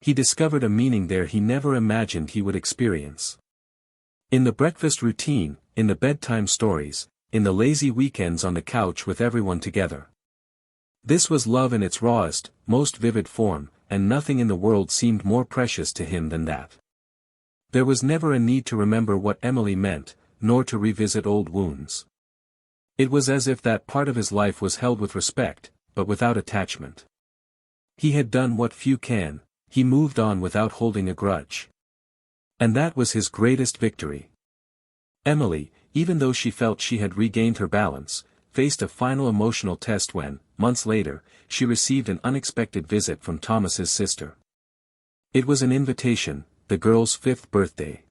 He discovered a meaning there he never imagined he would experience. In the breakfast routine, in the bedtime stories, in the lazy weekends on the couch with everyone together. This was love in its rawest, most vivid form, and nothing in the world seemed more precious to him than that. There was never a need to remember what Emily meant, nor to revisit old wounds. It was as if that part of his life was held with respect, but without attachment. He had done what few can, he moved on without holding a grudge. And that was his greatest victory. Emily, even though she felt she had regained her balance, faced a final emotional test when, months later, she received an unexpected visit from Thomas's sister. It was an invitation, the girl's 5th birthday.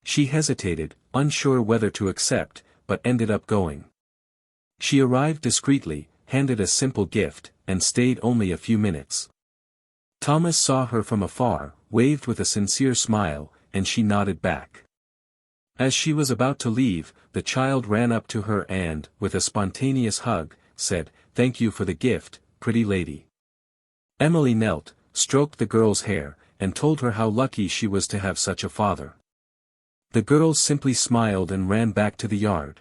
She hesitated, unsure whether to accept, but ended up going. She arrived discreetly, handed a simple gift, and stayed only a few minutes. Thomas saw her from afar, waved with a sincere smile, and she nodded back. As she was about to leave, the child ran up to her and, with a spontaneous hug, said, "Thank you for the gift, pretty lady." Emily knelt, stroked the girl's hair, and told her how lucky she was to have such a father. The girl simply smiled and ran back to the yard.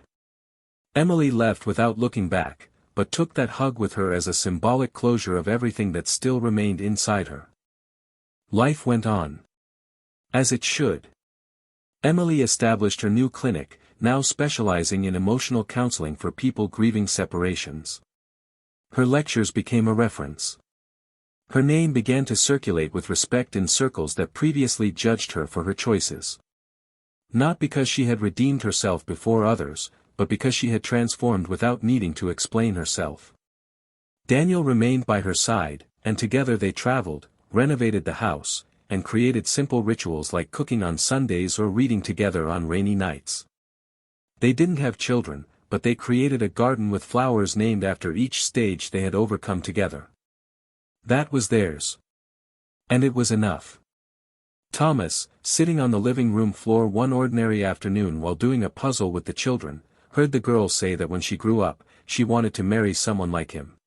Emily left without looking back, but took that hug with her as a symbolic closure of everything that still remained inside her. Life went on. As it should. Emily established her new clinic, now specializing in emotional counseling for people grieving separations. Her lectures became a reference. Her name began to circulate with respect in circles that previously judged her for her choices. Not because she had redeemed herself before others, but because she had transformed without needing to explain herself. Daniel remained by her side, and together they traveled, renovated the house, and created simple rituals like cooking on Sundays or reading together on rainy nights. They didn't have children, but they created a garden with flowers named after each stage they had overcome together. That was theirs. And it was enough. Thomas, sitting on the living room floor one ordinary afternoon while doing a puzzle with the children, heard the girl say that when she grew up, she wanted to marry someone like him.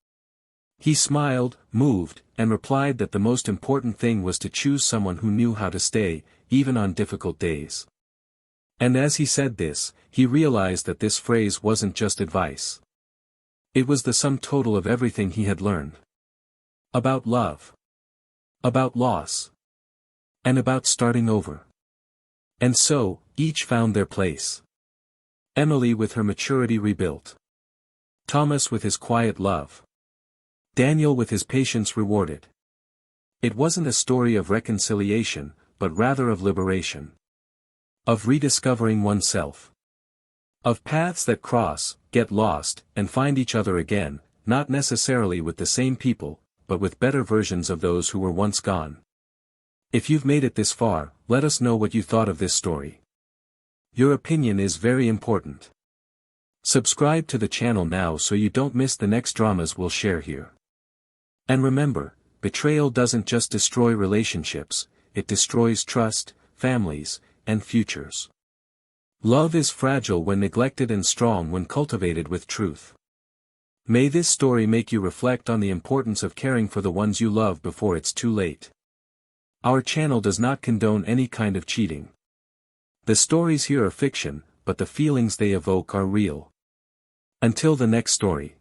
He smiled, moved, and replied that the most important thing was to choose someone who knew how to stay, even on difficult days. And as he said this, he realized that this phrase wasn't just advice. It was the sum total of everything he had learned. About love. About loss. And about starting over. And so, each found their place. Emily with her maturity rebuilt. Thomas with his quiet love. Daniel with his patience rewarded. It wasn't a story of reconciliation, but rather of liberation. Of rediscovering oneself. Of paths that cross, get lost, and find each other again, not necessarily with the same people, but with better versions of those who were once gone. If you've made it this far, let us know what you thought of this story. Your opinion is very important. Subscribe to the channel now so you don't miss the next dramas we'll share here. And remember, betrayal doesn't just destroy relationships, it destroys trust, families, and futures. Love is fragile when neglected and strong when cultivated with truth. May this story make you reflect on the importance of caring for the ones you love before it's too late. Our channel does not condone any kind of cheating. The stories here are fiction, but the feelings they evoke are real. Until the next story.